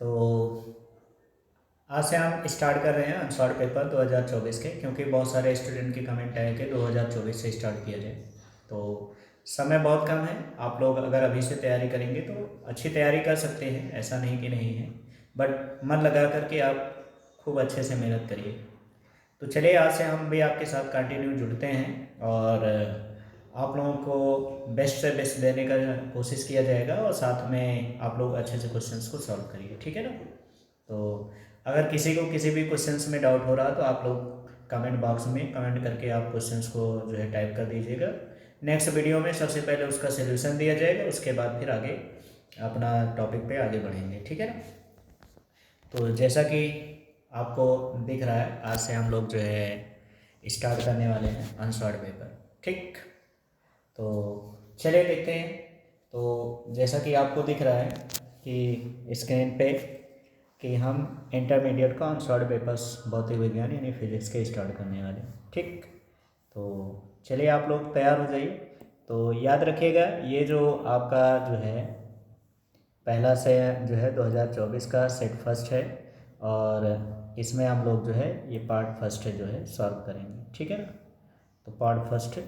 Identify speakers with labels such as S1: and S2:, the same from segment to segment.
S1: तो आज से हम स्टार्ट कर रहे हैं अनसॉर्ट पेपर 2024 के, क्योंकि बहुत सारे स्टूडेंट के कमेंट आए कि 2024 से स्टार्ट किया जाए। तो समय बहुत कम है। आप लोग अगर अभी से तैयारी करेंगे तो अच्छी तैयारी कर सकते हैं, ऐसा नहीं कि नहीं है, बट मन लगा करके आप खूब अच्छे से मेहनत करिए। तो चलिए, आज से हम भी आपके साथ कंटिन्यू जुड़ते हैं और आप लोगों को बेस्ट से बेस्ट देने का कोशिश किया जाएगा, और साथ में आप लोग अच्छे से क्वेश्चंस को सॉल्व करिए, ठीक है ना। तो अगर किसी को किसी भी क्वेश्चंस में डाउट हो रहा तो आप लोग कमेंट बॉक्स में कमेंट करके आप क्वेश्चंस को जो है टाइप कर दीजिएगा। नेक्स्ट वीडियो में सबसे पहले उसका सलूशन दिया जाएगा, उसके बाद फिर आगे अपना टॉपिक पे आगे बढ़ेंगे, ठीक है ना। तो जैसा कि आपको दिख रहा है, आज से हम लोग जो है स्टार्ट करने वाले हैं अनसॉर्ट पेपर, ठीक। तो चलिए देखते हैं। तो जैसा कि आपको दिख रहा है कि स्क्रीन पे कि हम इंटरमीडिएट का अनसॉर्ट पेपर्स भौतिक विज्ञान यानी फिजिक्स के स्टार्ट करने वाले हैं, ठीक। तो चलिए, आप लोग तैयार हो जाइए। तो याद रखिएगा, ये जो आपका जो है पहला से जो है 2024 का सेट फर्स्ट है, और इसमें हम लोग जो है ये पार्ट फर्स्ट जो है सॉल्व करेंगे, ठीक है ना। तो पार्ट फर्स्ट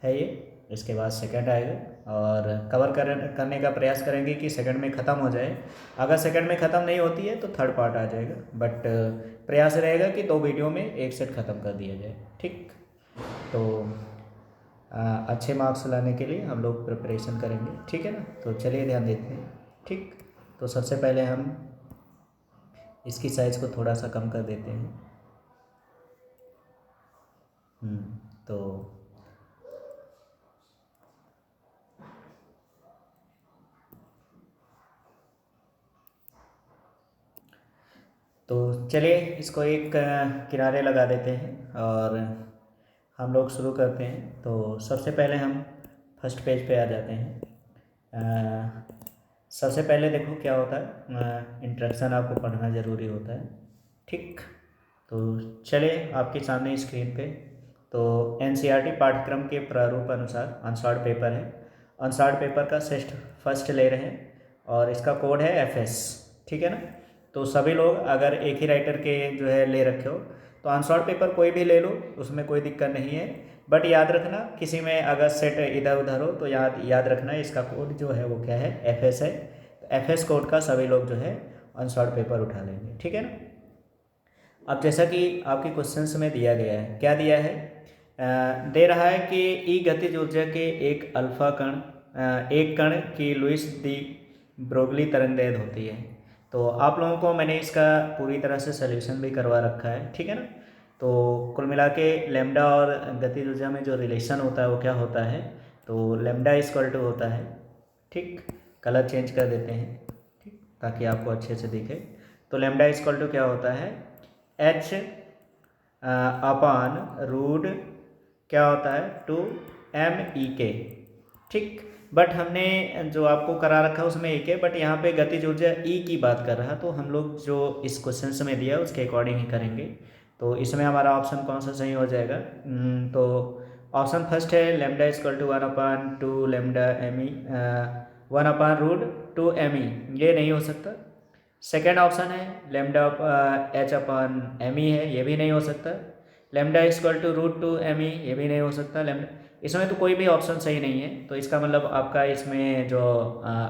S1: है ये, इसके बाद सेकंड आएगा और कवर करने का प्रयास करेंगे कि सेकंड में ख़त्म हो जाए। अगर सेकंड में ख़त्म नहीं होती है तो थर्ड पार्ट आ जाएगा, बट प्रयास रहेगा कि 2 वीडियो में एक सेट ख़त्म कर दिया जाए, ठीक। तो अच्छे मार्क्स लाने के लिए हम लोग प्रिपरेशन करेंगे, ठीक है ना। तो चलिए ध्यान देते हैं, ठीक। तो सबसे पहले हम इसकी साइज़ को थोड़ा सा कम कर देते हैं। तो चलिए इसको एक किनारे लगा देते हैं और हम लोग शुरू करते हैं। तो सबसे पहले हम फर्स्ट पेज पे आ जाते हैं। सबसे पहले देखो क्या होता है, इंट्रोडक्शन आपको पढ़ना ज़रूरी होता है, ठीक। तो चलिए आपके सामने स्क्रीन पे तो एनसीईआरटी पाठ्यक्रम के प्रारूप अनुसार अनसॉर्ट पेपर है। अनसॉर्ट पेपर का सेट फर्स्ट ले रहे हैं और इसका कोड है एफएस, ठीक है ना। तो सभी लोग अगर एक ही राइटर के जो है ले रखे हो तो अनसॉर्ट पेपर कोई भी ले लो, उसमें कोई दिक्कत नहीं है। बट याद रखना, किसी में अगर सेट इधर उधर हो तो याद रखना इसका कोड जो है वो क्या है, एफएस है। तो एफएस कोड का सभी लोग जो है अनसॉर्ट पेपर उठा लेंगे, ठीक है ना। अब जैसा कि आपके क्वेश्चंस में दिया गया है, क्या दिया है, दे रहा है कि ई गतिज ऊर्जा के एक अल्फा कण एक कण की लुईस दी ब्रोगली तरंगदैर्घ्य होती है। तो आप लोगों को मैंने इसका पूरी तरह से सलूशन भी करवा रखा है, ठीक है ना। तो कुल मिला के लेमडा और गतिज ऊर्जा में जो रिलेशन होता है वो क्या होता है, तो लेमडा इक्वल टू होता है, ठीक। कलर चेंज कर देते हैं, ठीक, ताकि आपको अच्छे से दिखे। तो लेमडा इक्वल टू क्या होता है, एच अपान रूट क्या होता है, 2 MEK, ठीक। बट हमने जो आपको करा रखा है उसमें एक है, बट यहाँ पे गतिज ऊर्जा ई की बात कर रहा है, तो हम लोग जो इस क्वेश्चन में दिया है उसके अकॉर्डिंग ही करेंगे। तो इसमें हमारा ऑप्शन कौन सा सही हो जाएगा, तो ऑप्शन फर्स्ट है lambda equal to 1/2 lambda M E, 1/√2 MEE, ये नहीं हो सकता। सेकेंड ऑप्शन है लेमडा H/ME है, ये भी नहीं हो सकता। लेमडा इक्वल टू √2 ME, ये भी नहीं हो सकता। लेमडा, इसमें तो कोई भी ऑप्शन सही नहीं है। तो इसका मतलब आपका इसमें जो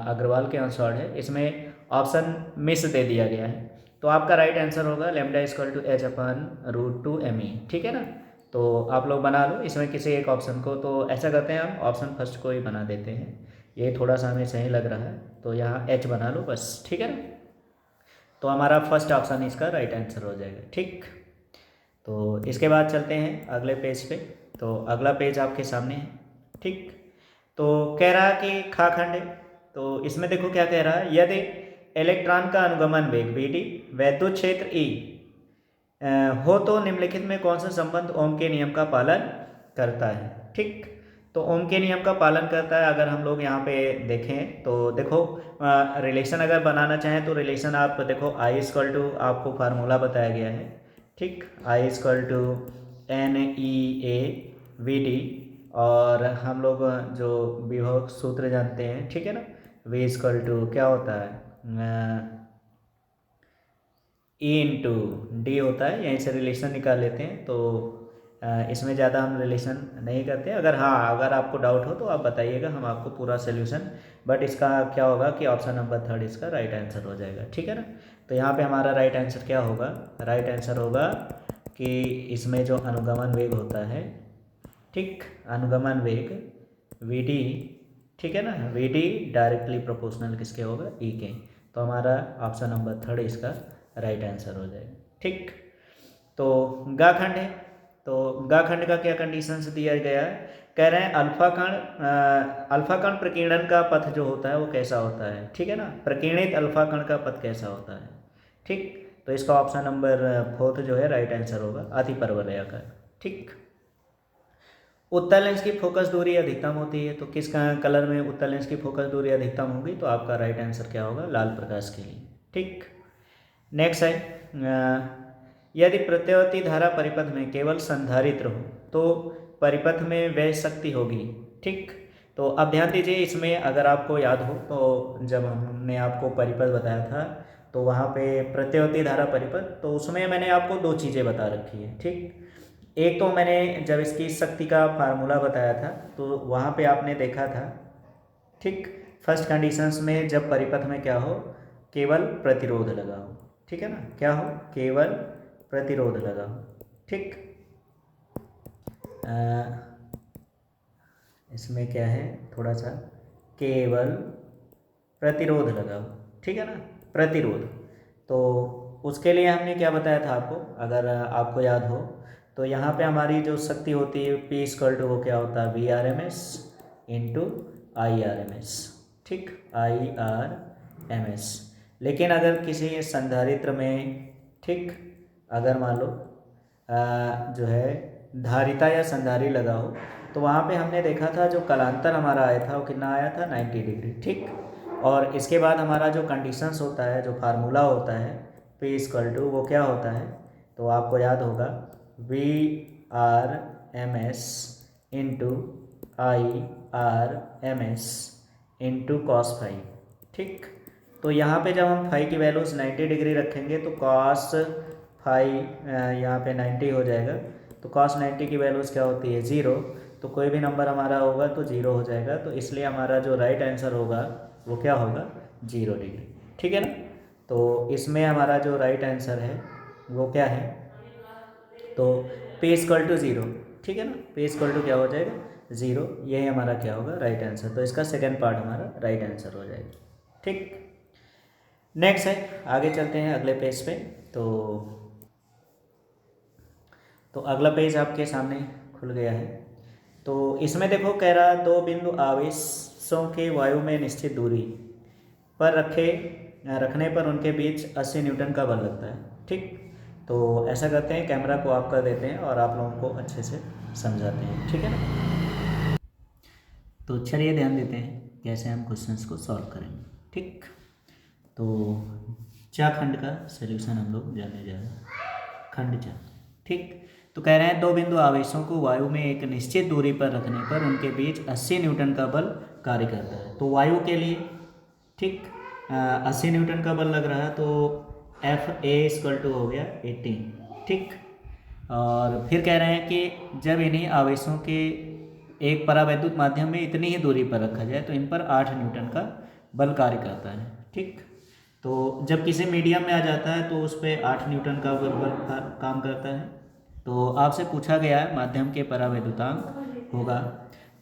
S1: अग्रवाल के आंसर है इसमें ऑप्शन मिस दे दिया गया है। तो आपका राइट आंसर होगा lambda equal to H/√2 ME, ठीक है ना। तो आप लोग बना लो इसमें किसी एक ऑप्शन को। तो ऐसा करते हैं, हम ऑप्शन फर्स्ट को ही बना देते हैं, ये थोड़ा सा हमें सही लग रहा है, तो यहाँ H बना लो बस, ठीक है ना। तो हमारा फर्स्ट ऑप्शन इसका राइट आंसर हो जाएगा, ठीक। तो इसके बाद चलते हैं अगले पेज पे। तो अगला पेज आपके सामने है, ठीक। तो कह रहा है कि खाखंड है। तो इसमें देखो क्या कह रहा है, यदि इलेक्ट्रॉन का अनुगमन वेग VD, वैद्युत क्षेत्र E हो तो निम्नलिखित में कौन सा संबंध ओम के नियम का पालन करता है, ठीक। तो ओम के नियम का पालन करता है, अगर हम लोग यहाँ पे देखें तो देखो रिलेशन अगर बनाना चाहें तो रिलेशन आप देखो, I इक्वल टू आपको फार्मूला बताया गया है, ठीक। I इक्वल टू NEAVD, और हम लोग जो विभव सूत्र जानते हैं, ठीक है ना। V इक्वल टू क्या होता है, E इंटू डी होता है, यहीं से रिलेशन निकाल लेते हैं। तो इसमें ज़्यादा हम रिलेशन नहीं करते। अगर अगर आपको डाउट हो तो आप बताइएगा, हम आपको पूरा सोल्यूशन, बट इसका क्या होगा कि ऑप्शन नंबर 3 इसका राइट आंसर हो जाएगा, ठीक है ना। तो यहाँ पे हमारा राइट आंसर क्या होगा, राइट आंसर होगा कि इसमें जो अनुगमन वेग होता है, ठीक, अनुगमन वेग वी डी, ठीक है ना, वी डी डायरेक्टली प्रोपोर्शनल किसके होगा, ई के। तो हमारा ऑप्शन नंबर 3 इसका राइट आंसर हो जाएगा, ठीक। तो गा खंड है, तो गा खंड का क्या कंडीशंस दिया गया है, कह रहे हैं अल्फा कण प्रकीर्णन का पथ जो होता है वो कैसा होता है, ठीक है ना, प्रकीर्णित अल्फा कण का पथ कैसा होता है, ठीक। तो इसका ऑप्शन नंबर 4 जो है राइट आंसर होगा, अति परवलयाकार, ठीक। उत्तल लेंस की फोकस दूरी अधिकतम होती है, तो किस कलर में उत्तल लेंस की फोकस दूरी अधिकतम होगी, तो आपका राइट आंसर क्या होगा, लाल प्रकाश के लिए, ठीक। नेक्स्ट है यदि प्रत्यावर्ती धारा परिपथ में केवल संधारित्र हो तो परिपथ में व्यय शक्ति होगी, ठीक। तो अब ध्यान दीजिए, इसमें अगर आपको याद हो तो जब हमने आपको परिपथ बताया था तो वहाँ पे प्रत्यावर्ती धारा परिपथ, तो उसमें मैंने आपको 2 चीज़ें बता रखी है, ठीक। एक तो मैंने जब इसकी शक्ति का फार्मूला बताया था तो वहाँ पे आपने देखा था, ठीक, फर्स्ट कंडीशंस में जब परिपथ में क्या हो, केवल प्रतिरोध लगा हो, ठीक है ना, क्या हो, केवल प्रतिरोध लगा हो, ठीक। इसमें क्या है, थोड़ा सा केवल प्रतिरोध लगा हो, ठीक है ना, प्रतिरोध। तो उसके लिए हमने क्या बताया था आपको, अगर आपको याद हो तो यहाँ पे हमारी जो शक्ति होती है P इक्वल टू वो क्या होता है, VRMS इंटू IRMS, ठीक, IRMS। लेकिन अगर किसी संधारित्र में, ठीक, अगर मान लो जो है धारिता या संधारी लगा हो तो वहाँ पे हमने देखा था जो कलांतर हमारा आया था वो कितना आया था, 90 डिग्री, ठीक। और इसके बाद हमारा जो कंडीशंस होता है, जो फार्मूला होता है P इक्वल टू वो क्या होता है, तो आपको याद होगा VRMS into IRMS into cos phi, ठीक। तो यहाँ पे जब हम फाई की वैल्यूज़ 90 डिग्री रखेंगे तो कॉस फाई यहाँ पे 90 हो जाएगा, तो कॉस 90 की वैल्यूज़ क्या होती है, 0। तो कोई भी नंबर हमारा होगा तो 0 हो जाएगा, तो इसलिए हमारा जो राइट आंसर होगा वो क्या होगा, 0 डिग्री, ठीक है ना। तो इसमें हमारा जो राइट आंसर है वो क्या है, तो P इक्वल टू 0, ठीक है ना, P इक्वल टू क्या हो जाएगा, 0, यही हमारा क्या होगा, राइट आंसर। तो इसका सेकंड पार्ट हमारा राइट आंसर हो जाएगा, ठीक। नेक्स्ट है, आगे चलते हैं अगले पेज पे। तो अगला पेज आपके सामने खुल गया है। तो इसमें देखो कह रहा 2 बिंदु आवेशों के वायु में निश्चित दूरी पर रखने पर उनके बीच 80 न्यूटन का बल लगता है, ठीक। तो ऐसा करते हैं, कैमरा को ऑफ कर देते हैं और आप लोगों को अच्छे से समझाते हैं, ठीक है ना। तो चलिए ध्यान देते हैं कैसे हम क्वेश्चंस को सॉल्व करेंगे, ठीक। तो चा खंड का सलूशन हम लोग जानने जा रहे हैं, खंड चा, ठीक। तो कह रहे हैं 2 बिंदु आवेशों को वायु में एक निश्चित दूरी पर रखने पर उनके बीच 80 न्यूटन का बल कार्य करता है। तो वायु के लिए, ठीक, 80 न्यूटन का बल लग रहा है, तो FA इक्वल टू हो गया 80, ठीक। और फिर कह रहे हैं कि जब इन्हीं आवेशों के एक परावैद्युत माध्यम में इतनी ही दूरी पर रखा जाए तो इन पर 8 न्यूटन का बल कार्य करता है, ठीक। तो जब किसी मीडियम में आ जाता है तो उस पर 8 न्यूटन का बल काम करता है। तो आपसे पूछा गया है माध्यम के परावैद्युतांक होगा।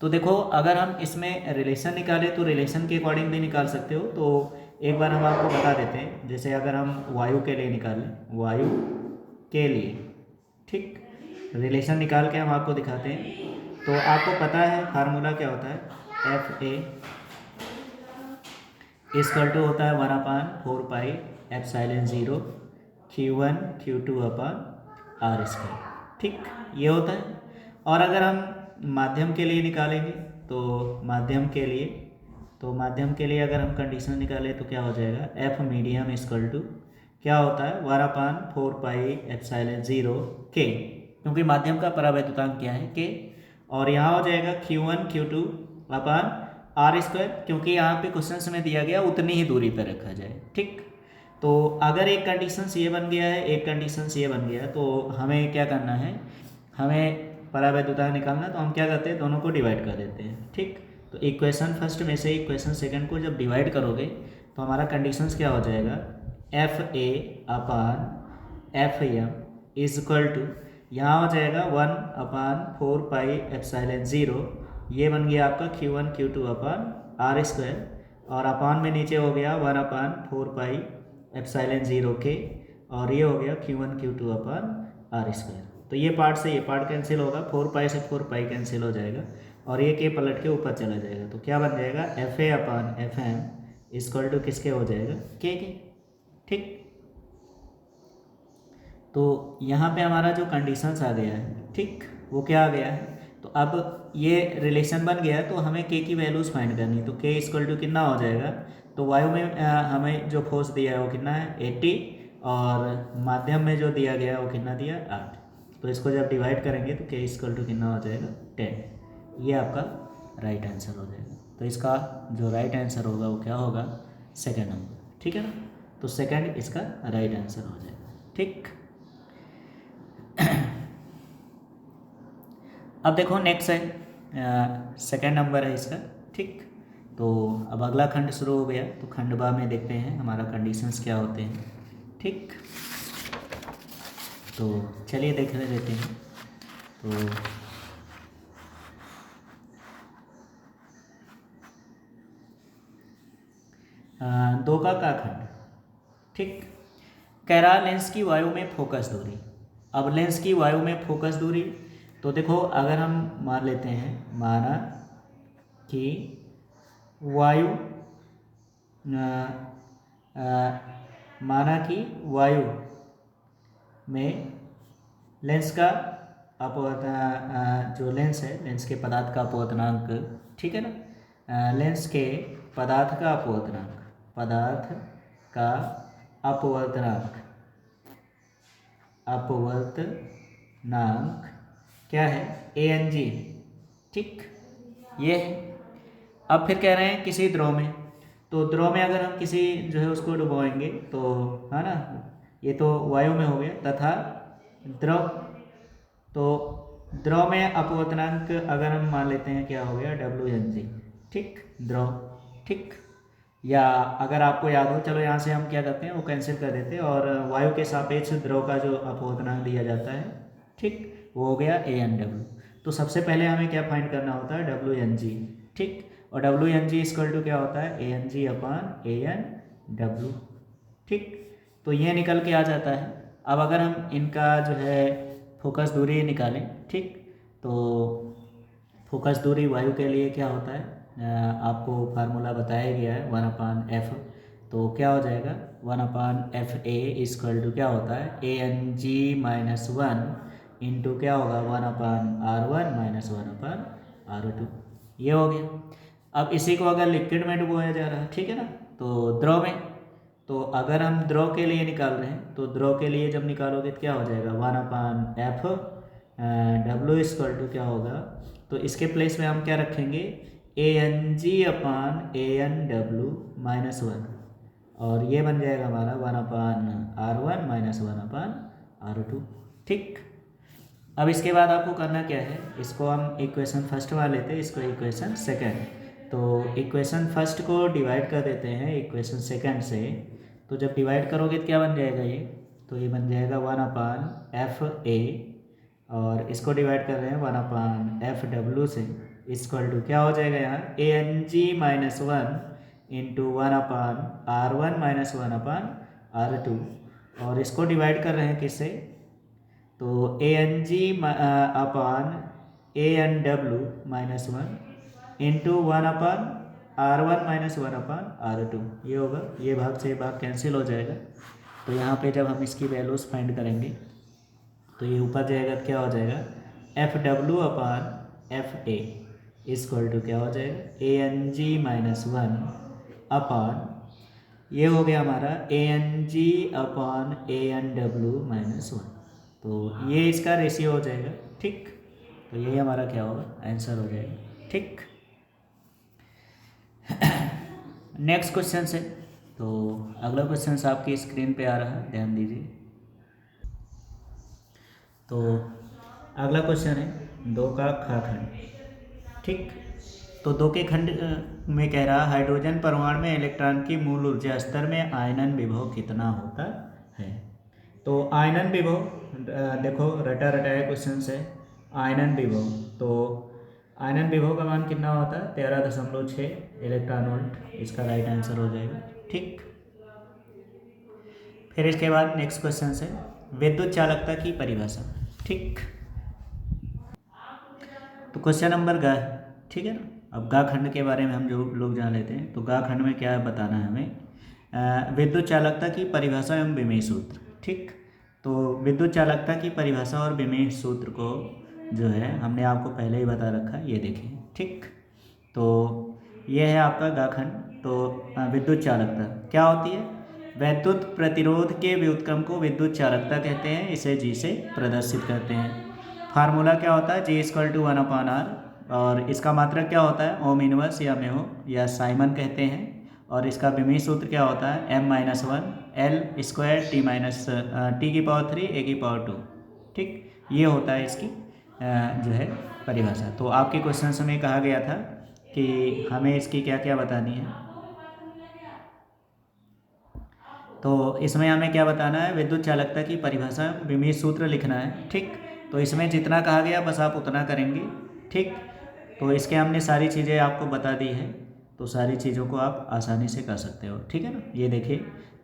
S1: तो देखो अगर हम इसमें रिलेशन निकालें तो रिलेशन के अकॉर्डिंग भी निकाल सकते हो। तो एक बार हम आपको बता देते हैं, जैसे अगर हम वायु के लिए निकालें, वायु के लिए, ठीक, रिलेशन निकाल के हम आपको दिखाते हैं। तो आपको पता है फार्मूला क्या होता है, FA इक्वल टू होता है 1/4 epsilon 0 Q1 Q2 upon R square, ठीक, ये होता है। और अगर हम माध्यम के लिए निकालेंगे तो माध्यम के लिए अगर हम कंडीशन निकालें तो क्या हो जाएगा, F मीडियम इक्वल टू क्या होता है, 1/4 एप्सिलॉन 0 K, क्योंकि माध्यम का परावैद्युतांक क्या है, K। और यहाँ हो जाएगा Q1 Q2 upon R square, क्योंकि यहाँ पे क्वेश्चन में दिया गया उतनी ही दूरी पर रखा जाए, ठीक। तो अगर एक कंडीशन ये बन गया है, एक कंडीशन ये बन गया है, तो हमें क्या करना है, हमें परावैद्युता निकालना, तो हम क्या करते हैं, दोनों को डिवाइड कर देते हैं। ठीक, तो इक्वेशन फर्स्ट में से इक्वेशन सेकंड को जब डिवाइड करोगे तो हमारा कंडीशंस क्या हो जाएगा, F A upon F M is equal to, यहाँ हो जाएगा 1/4 पाई एप्सिलॉन 0, ये बन गया आपका Q1 Q2 upon R square, और अपान में नीचे हो गया 1/4 पाई एप्सिलॉन 0 के, और ये हो गया Q1 Q2 upon R square. तो ये पार्ट से ये पार्ट कैंसिल होगा, 4 पाई से 4 पाई कैंसिल हो जाएगा, और ये के पलट के ऊपर चला जाएगा, तो क्या बन जाएगा, F A upon F M equal to किसके हो जाएगा, के। ठीक, तो यहाँ पे हमारा जो कंडीशंस आ गया है, ठीक, वो क्या आ गया है, तो अब ये रिलेशन बन गया है, तो हमें के की वैल्यूज़ फाइंड करनी, तो के इक्वल टू कितना हो जाएगा, तो वायु में हमें जो फोर्स दिया है वो कितना है 80, और माध्यम में जो दिया गया है वो कितना दिया 8, तो इसको जब डिवाइड करेंगे तो के इक्वल टू कितना हो जाएगा 10, ये आपका राइट आंसर हो जाएगा। तो इसका जो राइट आंसर होगा वो क्या होगा, सेकेंड नंबर। ठीक है ना, तो सेकेंड इसका राइट आंसर हो जाएगा। ठीक, अब देखो नेक्स्ट है, सेकेंड नंबर है इसका। ठीक, तो अब अगला खंड शुरू हो गया, तो खंड बा में देखते हैं हमारा कंडीशंस क्या होते हैं। ठीक, तो चलिए देख लेते हैं। तो दो का खंड, ठीक, कह रहा लेंस की वायु में फोकस दूरी। अब लेंस की वायु में फोकस दूरी, तो देखो अगर हम मान लेते हैं, माना कि वायु माना कि वायु में लेंस का जो लेंस है, लेंस के पदार्थ का अपवर्तनांक, ठीक है ना, लेंस के पदार्थ का अपवर्तनांक, पदार्थ का अपवर्तनांक, अपवर्तनांक क्या है, ANG। ठीक, ये है। अब फिर कह रहे हैं किसी द्रव में, तो द्रव में अगर हम किसी जो है उसको डुबोएंगे, तो है ना, ये तो वायु में हो गया, तथा द्रव, तो द्रव में अपवर्तनांक अगर हम मान लेते हैं क्या हो गया, WNG। ठीक, द्रव। ठीक, या अगर आपको याद हो, चलो यहाँ से हम क्या करते हैं, वो कैंसिल कर देते हैं, और वायु के सापेक्ष द्रव का जो अपवर्तनांक दिया जाता है, ठीक, वो हो गया ANW। तो सबसे पहले हमें क्या फाइंड करना होता है, WNG। ठीक, और WNG इक्वल टू क्या होता है, ANG अपान ANW। ठीक, तो ये निकल के आ जाता है। अब अगर हम इनका जो है फोकस दूरी निकालें, ठीक, तो फोकस दूरी वायु के लिए क्या होता है, आपको फार्मूला बताया गया है 1/f, तो क्या हो जाएगा 1/fa इक्वल टू क्या होता है, ANG माइनस 1 इंटू क्या होगा 1/r1 माइनस 1/r2, ये हो गया। अब इसी को अगर लिक्विड में डुबोया जा रहा है, ठीक है ना, तो द्रव में, तो अगर हम द्रव के लिए निकाल रहे हैं, तो द्रव के लिए जब निकालोगे तो क्या हो जाएगा 1/f, W इक्वल टू क्या होगा, तो इसके प्लेस में हम क्या रखेंगे, ANG अपान ANW माइनस 1, और ये बन जाएगा हमारा 1/r1 माइनस 1/r2। ठीक, अब इसके बाद आपको करना क्या है, इसको हम इक्वेशन फर्स्ट वाला लेते हैं, इसको इक्वेशन सेकंड, तो इक्वेशन फर्स्ट को डिवाइड कर देते हैं इक्वेशन सेकंड से, तो जब डिवाइड करोगे तो क्या बन जाएगा ये, तो ये बन जाएगा 1/fa, और इसको डिवाइड कर रहे हैं 1/FW से, इक्वल टू क्या हो जाएगा यहाँ ANG minus 1 into 1/r1 minus 1/r2, और इसको डिवाइड कर रहे हैं किससे, तो ANG अपान ANW minus 1 into 1/r1 minus 1/r2, ये होगा, ये भाग से भाग कैंसिल हो जाएगा। तो यहाँ पे जब हम इसकी वैल्यूज़ फाइंड करेंगे, तो ये ऊपर जाएगा तो क्या हो जाएगा, FW upon FA equal to क्या हो जाएगा, ANG माइनस 1 अपान, ये हो गया हमारा ANG अपान ANW माइनस 1, तो ये इसका रेशियो हो जाएगा। ठीक, तो यही हमारा क्या होगा, आंसर हो जाएगा। ठीक, नेक्स्ट क्वेश्चन से, तो अगला क्वेश्चन आपकी स्क्रीन पे आ रहा है, ध्यान दीजिए। तो अगला क्वेश्चन है 2 का ख खंड, ठीक। तो 2 के खंड में कह रहा हाइड्रोजन परमाणु में इलेक्ट्रॉन की मूल ऊर्जा स्तर में आयनन विभव कितना होता है। तो आयनन विभव देखो रटा रटाया क्वेश्चन है। आयनन विभव, तो आयनन विभव का मान कितना होता है 13.6 इलेक्ट्रॉन वोल्ट, इसका राइट आंसर हो जाएगा, ठीक। फिर इसके बाद नेक्स्ट क्वेश्चन है विद्युत चालकता की परिभाषा, ठीक। तो क्वेश्चन नंबर गा, ठीक है ना। अब गा खंड के बारे में हम जो लोग जान लेते हैं, तो गा खंड में क्या बताना है हमें, विद्युत चालकता की परिभाषा एवं विमेय सूत्र, ठीक। तो विद्युत चालकता की परिभाषा और विमेय सूत्र को जो है हमने आपको पहले ही बता रखा है, ये देखिए, ठीक। तो ये है आपका गा खंड। तो विद्युत चालकता क्या होती है, वैद्युत प्रतिरोध के व्युत्क्रम को विद्युत चालकता कहते हैं, इसे जी से प्रदर्शित करते हैं। फार्मूला क्या होता है, G=1/R, और इसका मात्रक क्या होता है ओम इनवर्स या मेहो या साइमन कहते हैं। और इसका विमेय सूत्र क्या होता है m-1 L² T⁻3 A⁴ ठीक। ये होता है इसकी जो है परिभाषा। तो आपके क्वेश्चन में कहा गया था कि हमें इसकी क्या क्या बतानी है, तो इसमें हमें क्या बताना है, विद्युत चालकता की परिभाषा विमेय सूत्र लिखना है, ठीक। तो इसमें जितना कहा गया बस आप उतना करेंगे, ठीक। तो इसके हमने सारी चीज़ें आपको बता दी है, तो सारी चीज़ों को आप आसानी से कर सकते हो, ठीक है ना। ये देखिए,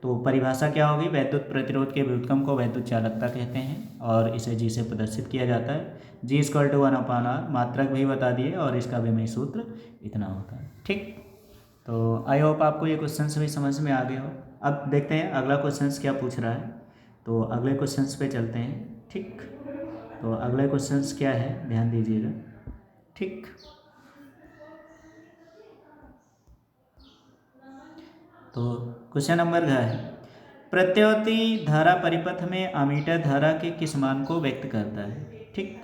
S1: तो परिभाषा क्या होगी, वैद्युत प्रतिरोध के व्युत्क्रम को वैद्युत चालकता कहते हैं और इसे जी से प्रदर्शित किया जाता है। G=1/R, मात्रक भी बता दिए और इसका विमेय सूत्र इतना होता है, ठीक। तो आई होप आपको ये क्वेश्चन भी समझ में आ गए हो। अब देखते हैं अगला क्वेश्चन क्या पूछ रहा है, तो अगले क्वेश्चन पे चलते हैं, ठीक। तो अगले क्वेश्चन क्या है, ध्यान दीजिएगा, ठीक। तो क्वेश्चन नंबर है प्रत्यावर्ती धारा परिपथ में अमीटर धारा के किस मान को व्यक्त करता है, ठीक।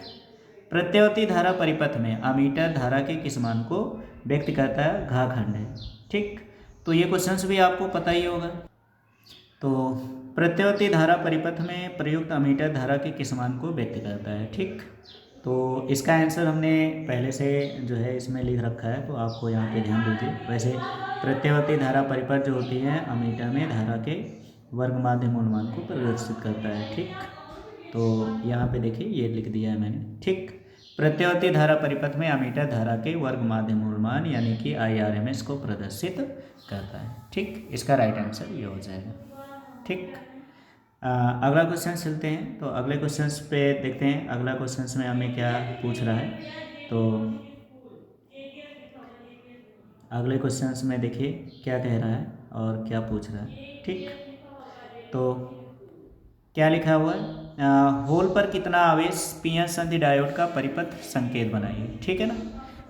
S1: प्रत्यावर्ती धारा परिपथ में अमीटर धारा के किस मान को व्यक्त करता है, घा खंड है, ठीक। तो ये क्वेश्चन भी आपको पता ही होगा। तो प्रत्यावर्ती धारा परिपथ में प्रयुक्त अमीटर धारा के किस मान को व्यक्त करता है, ठीक। तो इसका आंसर हमने पहले से जो है इसमें लिख रखा है, तो आपको यहाँ पे ध्यान दीजिए। वैसे प्रत्यावर्ती धारा परिपथ जो होती है अमीटर में धारा के वर्ग माध्य मूल मान को प्रदर्शित करता है, ठीक। तो यहाँ पे देखिए ये लिख दिया है मैंने, ठीक। प्रत्यावर्ती धारा परिपथ में अमीटर धारा के वर्ग माध्य मूल मान यानी कि IRMS को प्रदर्शित करता है, ठीक। इसका राइट आंसर ये हो जाएगा, ठीक। अगला क्वेश्चन चलते हैं। तो अगले क्वेश्चन पे देखते हैं अगला क्वेश्चन में हमें क्या पूछ रहा है। तो अगले क्वेश्चन में देखिए क्या कह रहा है और क्या पूछ रहा है, ठीक। तो क्या लिखा हुआ है, होल पर कितना आवेश पीएन संधि डायोड का परिपथ संकेत बनाइए, ठीक है ना।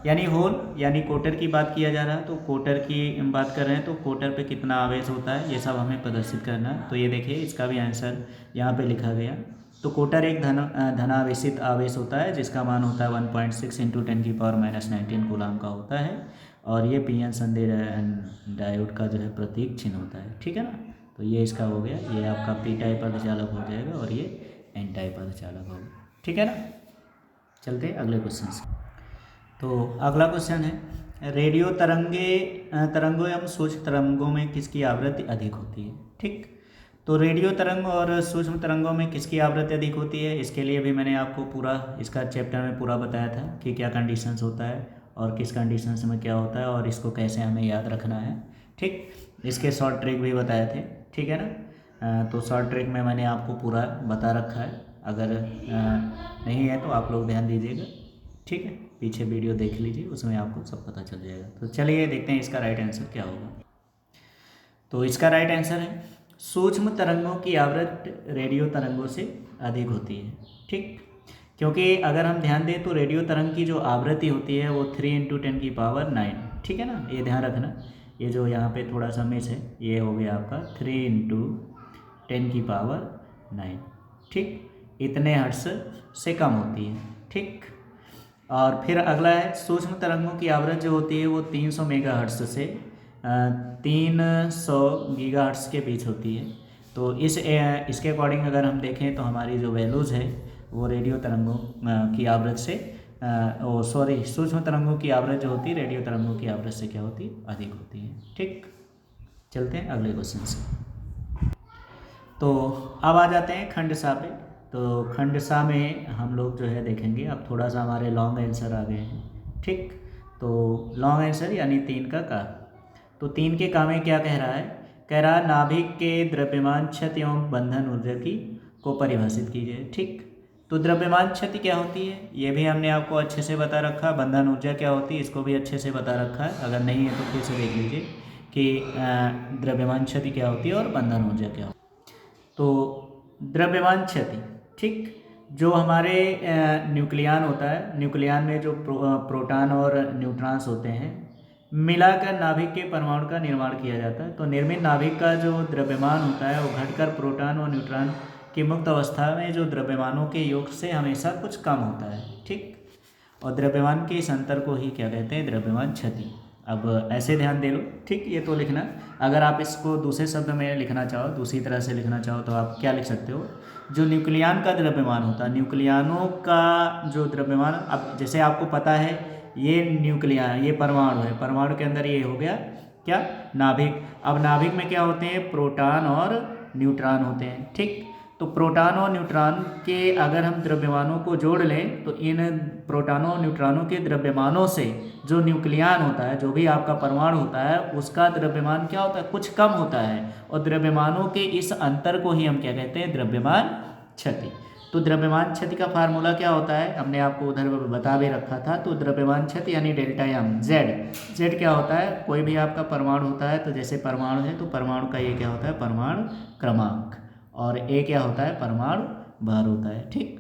S1: यानी होल यानी कोटर की बात किया जा रहा है, तो कोटर की बात कर रहे हैं, तो कोटर पे कितना आवेश होता है ये सब हमें प्रदर्शित करना है। तो ये देखिए इसका भी आंसर यहाँ पे लिखा गया। तो कोटर एक धनावेशित आवेश होता है जिसका मान होता है 1.6 × 10⁻⁻19 कूलाम का होता है, और ये पीएन संधि डायोड का जो है प्रतीक चिन्ह होता है, ठीक है ना। तो ये इसका हो गया, ये आपका पी टाइप अर्धचालक हो जाएगा और ये एन टाइप अर्धचालक होगा, ठीक है ना। चलते हैं अगले क्वेश्चन से। तो अगला क्वेश्चन है रेडियो तरंगों एवं सूक्ष्म तरंगों में किसकी आवृत्ति अधिक होती है, ठीक। तो रेडियो तरंग और सूक्ष्म तरंगों में किसकी आवृत्ति अधिक होती है, इसके लिए भी मैंने आपको पूरा इसका चैप्टर में पूरा बताया था कि क्या कंडीशंस होता है और किस कंडीशंस में क्या होता है और इसको कैसे हमें याद रखना है, ठीक। इसके शॉर्ट ट्रिक भी बताए थे, ठीक है ना। तो शॉर्ट ट्रिक में मैंने आपको पूरा बता रखा है, अगर नहीं है तो आप लोग ध्यान दीजिएगा, ठीक है। पीछे वीडियो देख लीजिए, उसमें आपको सब पता चल जाएगा। तो चलिए देखते हैं इसका राइट आंसर क्या होगा। तो इसका राइट आंसर है सूक्ष्म तरंगों की आवृत्ति रेडियो तरंगों से अधिक होती है, ठीक। क्योंकि अगर हम ध्यान दें तो रेडियो तरंग की जो आवृत्ति होती है वो 3 × 10⁹, ठीक है ना। ये ध्यान रखना, ये जो यहाँ पे थोड़ा सा मिस है ये हो गया आपका 3 × 10⁹, ठीक। इतने हर्ट्ज से कम होती है, ठीक। और फिर अगला है सूक्ष्म तरंगों की आवृत्ति जो होती है वो 300 मेगाहर्ट्ज से 300 गीगाहर्ट्ज़ के बीच होती है। तो इसके अकॉर्डिंग अगर हम देखें तो हमारी जो वैल्यूज़ है वो रेडियो तरंगों की आवृत्ति से सूक्ष्म तरंगों की आवृत्ति जो होती है रेडियो तरंगों की आवृत्ति से क्या होती है, अधिक होती है। ठीक, चलते हैं अगले क्वेश्चन से। तो अब आ जाते हैं खंड सा पे। तो खंड सा में हम लोग जो है देखेंगे, अब थोड़ा सा हमारे लॉन्ग आंसर आ गए हैं। ठीक, तो लॉन्ग आंसर यानी 3 का। तो 3 के का में क्या कह रहा है, कह रहा है नाभिक के द्रव्यमान क्षति एवं बंधन ऊर्जा की को परिभाषित कीजिए। ठीक, तो द्रव्यमान क्षति क्या होती है ये भी हमने आपको अच्छे से बता रखा, बंधन ऊर्जा क्या होती है इसको भी अच्छे से बता रखा है। अगर नहीं है तो फिर से देख लीजिए कि द्रव्यमान क्षति क्या होती है और बंधन ऊर्जा क्या होती है। तो द्रव्यमान क्षति, ठीक, जो हमारे न्यूक्लियन होता है, न्यूक्लियन में जो प्रोटॉन और न्यूट्रॉन्स होते हैं मिलाकर नाभिक के परमाणु का निर्माण किया जाता है। तो निर्मित नाभिक का जो द्रव्यमान होता है वो घटकर प्रोटॉन और न्यूट्रॉन की मुक्त अवस्था में जो द्रव्यमानों के योग से हमेशा कुछ कम होता है। ठीक, और द्रव्यमान के इस अंतर को ही क्या कहते हैं, द्रव्यमान क्षति। अब ऐसे ध्यान दे लो। ठीक, ये तो लिखना, अगर आप इसको दूसरे शब्द में लिखना चाहो, दूसरी तरह से लिखना चाहो तो आप क्या लिख सकते हो, जो न्यूक्लियन का द्रव्यमान होता है, न्यूक्लियनों का जो द्रव्यमान, अब जैसे आपको पता है ये न्यूक्लियन, ये परमाणु है, परमाणु के अंदर ये हो गया क्या, नाभिक। अब नाभिक में क्या होते हैं, प्रोटॉन और न्यूट्रॉन होते हैं। ठीक, तो प्रोटॉन और न्यूट्रॉन के अगर हम द्रव्यमानों को जोड़ लें तो इन प्रोटॉनों और न्यूट्रॉनों के द्रव्यमानों से जो न्यूक्लियन होता है, जो भी आपका परमाणु होता है, उसका द्रव्यमान क्या होता है, कुछ कम होता है। और द्रव्यमानों के इस अंतर को ही हम क्या कहते हैं, द्रव्यमान क्षति। तो द्रव्यमान क्षति का फार्मूला क्या होता है, हमने आपको उधर बता भी रखा था। तो द्रव्यमान क्षति यानी डेल्टा एम जेड क्या होता है, कोई भी आपका परमाणु होता है तो जैसे परमाणु है तो परमाणु का ये क्या होता है, परमाणु क्रमांक, और ए क्या होता है, परमाणु भार होता है। ठीक,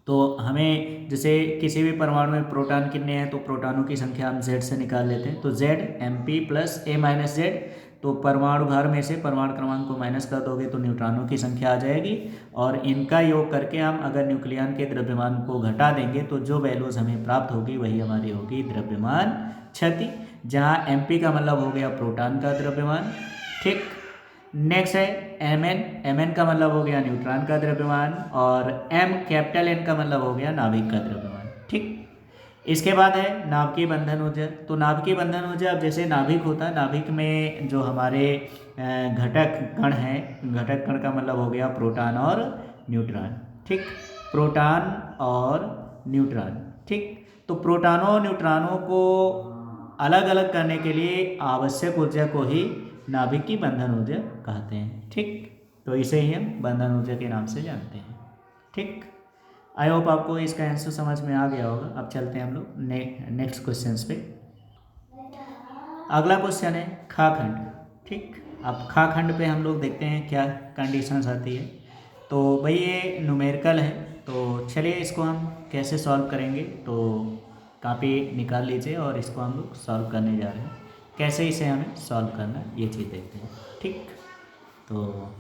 S1: तो हमें जैसे किसी भी परमाणु में प्रोटॉन कितने हैं तो प्रोटॉनों की संख्या हम जेड से निकाल लेते हैं। तो जेड एमपी प्लस ए माइनस जेड, तो परमाणु भार में से परमाणु क्रमांक को माइनस कर दोगे तो न्यूट्रॉनों की संख्या आ जाएगी, और इनका योग करके हम अगर न्यूक्लियन के द्रव्यमान को घटा देंगे तो जो वैल्यूज हमें प्राप्त होगी वही हमारी होगी द्रव्यमान क्षति, जहाँ एमपी का मतलब हो गया प्रोटॉन का द्रव्यमान। ठीक, नेक्स्ट है एम एन का मतलब हो गया न्यूट्रॉन का द्रव्यमान, और एम कैपिटल एन का मतलब हो गया नाभिक का द्रव्यमान। ठीक, इसके बाद है नाभिकीय बंधन ऊर्जा। तो नाभिकीय बंधन ऊर्जा, अब जैसे नाभिक होता है, नाभिक में जो हमारे घटक कण हैं, घटक कण का मतलब हो गया प्रोटॉन और न्यूट्रॉन। ठीक, प्रोटॉन और न्यूट्रॉन। ठीक, तो प्रोटॉनों और न्यूट्रॉनों को अलग अलग करने के लिए आवश्यक ऊर्जा को ही नाभिक की बंधन ऊर्जा कहते हैं। ठीक, तो इसे ही हम बंधन ऊर्जा के नाम से जानते हैं। ठीक, आई होप आपको इसका आंसर समझ में आ गया होगा। अब चलते हैं हम लोग नेक्स्ट क्वेश्चन पे। अगला क्वेश्चन है खाखंड। ठीक, अब खाखंड पे हम लोग देखते हैं क्या कंडीशंस आती है। तो भाई ये न्यूमेरिकल है, तो चलिए इसको हम कैसे सॉल्व करेंगे। तो कॉपी निकाल लीजिए और इसको हम लोग सॉल्व करने जा रहे हैं। कैसे इसे हमें सॉल्व करना है ये चीज़ देखते हैं। ठीक, तो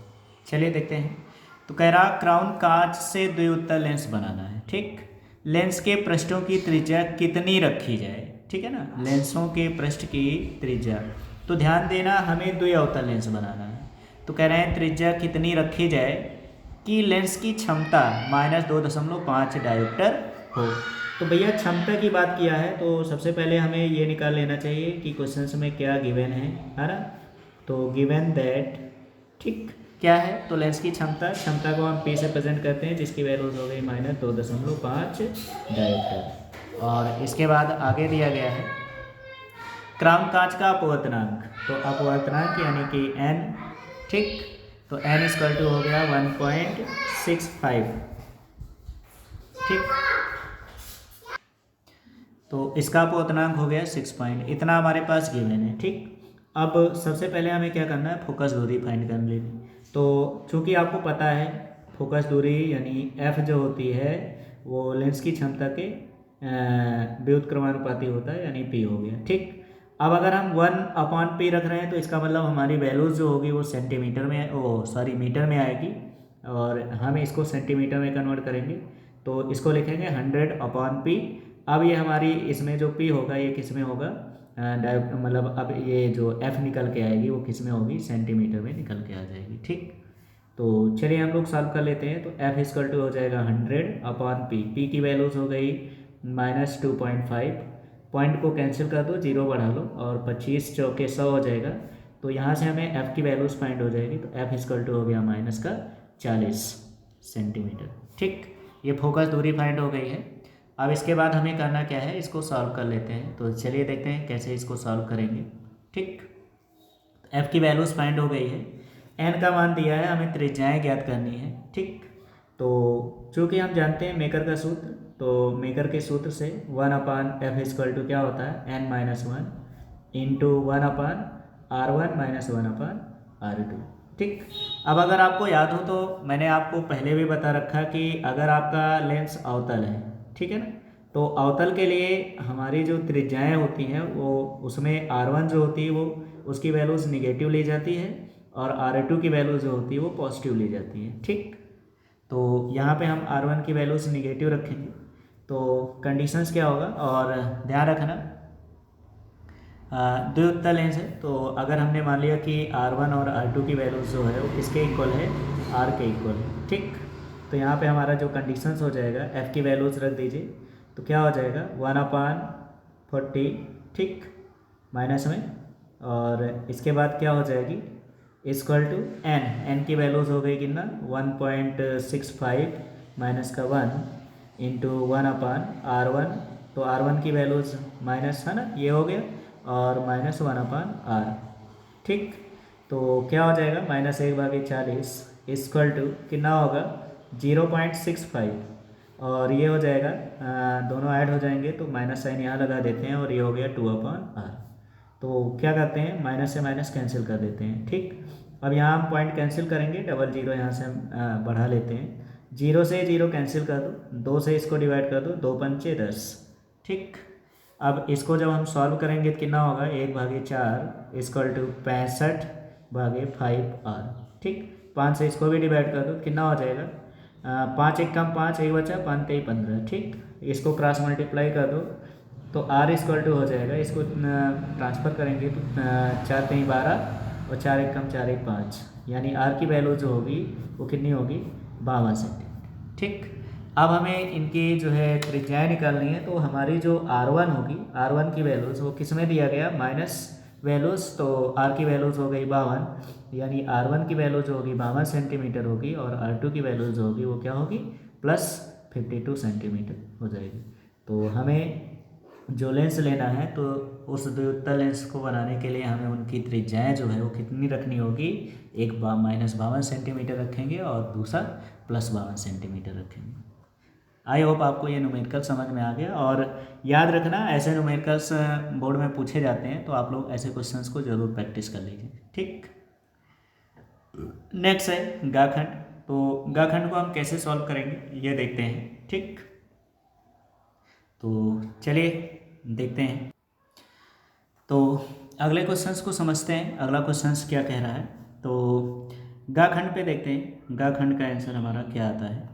S1: चलिए देखते हैं। तो कह रहा क्राउन कांच से द्विउत्तल लेंस बनाना है। ठीक, लेंस के पृष्ठों की त्रिज्या कितनी रखी जाए। ठीक है ना, लेंसों के पृष्ठ की त्रिज्या, तो ध्यान देना हमें द्विअवतल लेंस बनाना है। तो कह रहे हैं त्रिज्या कितनी रखी जाए कि लेंस की क्षमता -2.5 डायोप्टर हो। तो भैया क्षमता की बात किया है तो सबसे पहले हमें ये निकाल लेना चाहिए कि क्वेश्चन में क्या गिवन है ना। तो गिवन दैट, ठीक, क्या है, तो लेंस की क्षमता को हम P से प्रेजेंट करते हैं जिसकी वैल्यूज हो गई -2.5 डायोप्टर। और इसके बाद आगे दिया गया है क्राउन कांच का अपवर्तनांक। तो अपवर्तनांक यानी कि n। ठीक, तो n = हो गया 1.65। ठीक, तो इसका अपवर्तनांक हो गया 6 पॉइंट, इतना हमारे पास गिवन है। ठीक, अब सबसे पहले हमें क्या करना है, फोकस दूरी फाइंड कर लेनी। तो चूँकि आपको पता है फोकस दूरी यानी f जो होती है वो लेंस की क्षमता के व्युत्क्रमानुपाती होता है यानी p हो गया। ठीक, अब अगर हम 1/p रख रहे हैं तो इसका मतलब हमारी वैल्यूज जो होगी वो सेंटीमीटर में मीटर में आएगी, और हम इसको सेंटीमीटर में कन्वर्ट करेंगे तो इसको लिखेंगे 100/p। अब ये हमारी इसमें जो p होगा ये किस में होगा, मतलब अब ये जो एफ निकल के आएगी वो किस में होगी, सेंटीमीटर में निकल के आ जाएगी। ठीक, तो चलिए हम लोग सॉल्व कर लेते हैं। तो एफ इक्वल टू हो जाएगा 100 अपॉन पी, पी की वैल्यूज हो गई -2.5, पॉइंट को कैंसिल कर दो, 0 बढ़ा लो और 25 चौके 100 हो जाएगा। तो यहाँ से हमें एफ की वैल्यूज फाइंड हो जाएगी। तो एफ इक्वल टू हो गया -40 सेंटीमीटर। ठीक, ये फोकस दूरी फाइंड हो गई है। अब इसके बाद हमें करना क्या है, इसको सॉल्व कर लेते हैं। तो चलिए देखते हैं कैसे इसको सॉल्व करेंगे। ठीक, एफ की वैल्यूज फाइंड हो गई है, एन का मान दिया है, हमें त्रिज्याएं ज्ञात करनी है। ठीक, तो चूँकि हम जानते हैं मेकर का सूत्र, तो मेकर के सूत्र से 1/f इक्वल टू क्या होता है, n-1 इंटू 1/r1 - 1/r2। ठीक, अब अगर आपको याद हो तो मैंने आपको पहले भी बता रखा कि अगर आपका लेंस अवतल है, ठीक है ना, तो अवतल के लिए हमारी जो त्रिज्याएं होती हैं वो उसमें r1 जो होती है वो उसकी वैल्यूज़ निगेटिव ली जाती है और r2 की वैल्यू जो होती है वो पॉजिटिव ली जाती है। ठीक, तो यहाँ पे हम r1 की वैल्यूज़ निगेटिव रखेंगे। तो कंडीशंस क्या होगा, और ध्यान रखना द्विउत्तल लेंस है, तो अगर हमने मान लिया कि r1 और r2 की वैल्यूज़ जो है वो किसके इक्वल है, r के इक्वल है। ठीक, तो यहाँ पे हमारा जो कंडीशंस हो जाएगा, f की वैल्यूज़ रख दीजिए, तो क्या हो जाएगा 1/40, ठीक, माइनस में, और इसके बाद क्या हो जाएगी इक्वल टू n की वैल्यूज़ हो गई कितना 1.65 माइनस का 1 इंटू 1/r1, तो r1 की वैल्यूज़ माइनस है ना, ये हो गया, और -1/r। ठीक, तो क्या हो जाएगा -1/40 इक्वल टू कितना होगा 0.65, और ये हो जाएगा दोनों ऐड हो जाएंगे तो माइनस साइन यहाँ लगा देते हैं, और ये हो गया 2/r। तो क्या करते हैं, माइनस से माइनस कैंसिल कर देते हैं। ठीक, अब यहाँ हम पॉइंट कैंसिल करेंगे, डबल जीरो यहाँ से हम बढ़ा लेते हैं, 0 से 0 कैंसिल कर दो, 2 से इसको डिवाइड कर दो, 2 पंचे 10। ठीक, अब इसको जब हम सॉल्व करेंगे तो कितना होगा 1/4 इक्वल टू 65/5r। ठीक, 5 से इसको भी डिवाइड कर दो, कितना हो जाएगा 5 एक कम 5, एक बचा 5 3 15। ठीक, इसको क्रॉस मल्टीप्लाई कर दो तो r इक्वल टू हो जाएगा, इसको ट्रांसफ़र करेंगे तो 4 3 12 और 4 एक कम 4 एक 5, यानी r की वैल्यू जो होगी वो कितनी होगी 52 सेंटीमीटर। ठीक, अब हमें इनकी जो है त्रिज्याएं निकालनी है, तो हमारी जो r1 होगी, r1 की वैल्यूज़ वो किस में दिया गया, माइनस वैल्यूज़, तो r की वैल्यूज़ हो गई 52, यानी r1 की वैल्यू जो होगी 52 सेंटीमीटर होगी, और r2 की वैल्यू जो होगी वो क्या होगी +52 सेंटीमीटर हो जाएगी। तो हमें जो लेंस लेना है, तो उस द्विउत्तल लेंस को बनाने के लिए हमें उनकी त्रिज्याएं जो है वो कितनी रखनी होगी, एक -52 सेंटीमीटर रखेंगे और दूसरा +52 सेंटीमीटर रखेंगे। आई होप आपको ये न्यूमेरिकल समझ में आ गया, और याद रखना ऐसे न्यूमेरिकल्स बोर्ड में पूछे जाते हैं, तो आप लोग ऐसे क्वेश्चंस को ज़रूर प्रैक्टिस कर लीजिए। ठीक, नेक्स्ट है गाखंड। तो गाखंड को हम कैसे सॉल्व करेंगे ये देखते हैं। ठीक, तो चलिए देखते हैं। तो अगले क्वेश्चंस को समझते हैं, अगला क्वेश्चंस क्या कह रहा है। तो गाखंड पे देखते हैं गाखंड का आंसर हमारा क्या आता है।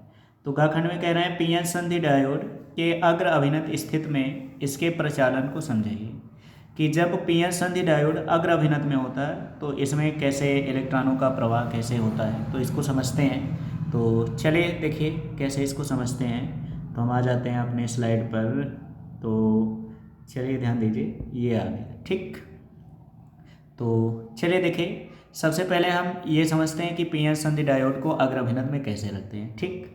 S1: तो गाखंड में कह रहे हैं पीएन संधि डायोड के अग्र अभिनत स्थिति में इसके प्रचालन को समझाइए, कि जब पीएन संधि डायोड अग्र अभिनत में होता है तो इसमें कैसे इलेक्ट्रॉनों का प्रवाह कैसे होता है, तो इसको समझते हैं। तो चलिए देखिए कैसे इसको समझते हैं। तो हम आ जाते हैं अपने स्लाइड पर, तो चलिए ध्यान दीजिए, ये आ गया। ठीक, तो चलिए देखिए, सबसे पहले हम ये समझते हैं कि पीएन संधि डायोड को अग्र अभिनत में कैसे रखते हैं। ठीक,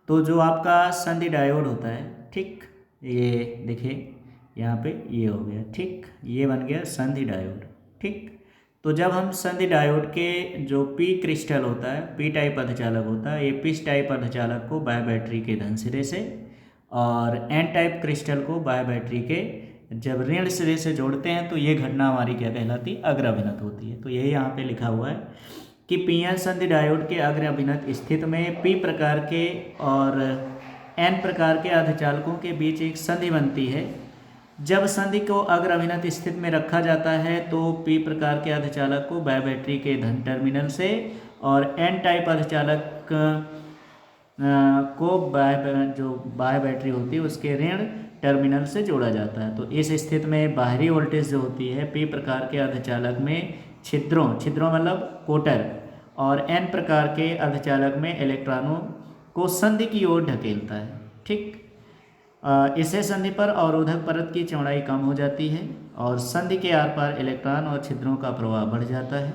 S1: तो जो आपका संधि डायोड होता है, ठीक, ये देखिए यहाँ पे ये हो गया। ठीक, ये बन गया संधि डायोड। ठीक, तो जब हम संधि डायोड के जो पी क्रिस्टल होता है, पी टाइप अर्धचालक होता है, ये पी टाइप अर्धचालक को बाह्य बैटरी के धन सिरे से और एन टाइप क्रिस्टल को बाह्य बैटरी के जब ऋण सिरे से जोड़ते हैं, तो ये घटना हमारी क्या कहलाती है, अग्र अभिनत होती है। तो यही यहाँ पे लिखा हुआ है कि पीएन संधि डायोड के अग्र अभिनत स्थिति में पी प्रकार के और एन प्रकार के अर्धचालकों के बीच एक संधि बनती है। जब संधि को अग्र अभिनत स्थिति में रखा जाता है तो पी प्रकार के अर्धचालक को बाह्य बैटरी के धन टर्मिनल से और एन टाइप अर्धचालक को जो बाह्य बैटरी होती है उसके ऋण टर्मिनल से जोड़ा जाता है। तो इस स्थिति में बाहरी वोल्टेज जो होती है पी प्रकार के अर्धचालक में छिद्रों मतलब कोटर और एन प्रकार के अर्धचालक में इलेक्ट्रॉनों को संधि की ओर ढकेलता है। ठीक, इससे संधि पर अवरोधक परत की चौड़ाई कम हो जाती है और संधि के आर पार इलेक्ट्रॉन और छिद्रों का प्रवाह बढ़ जाता है।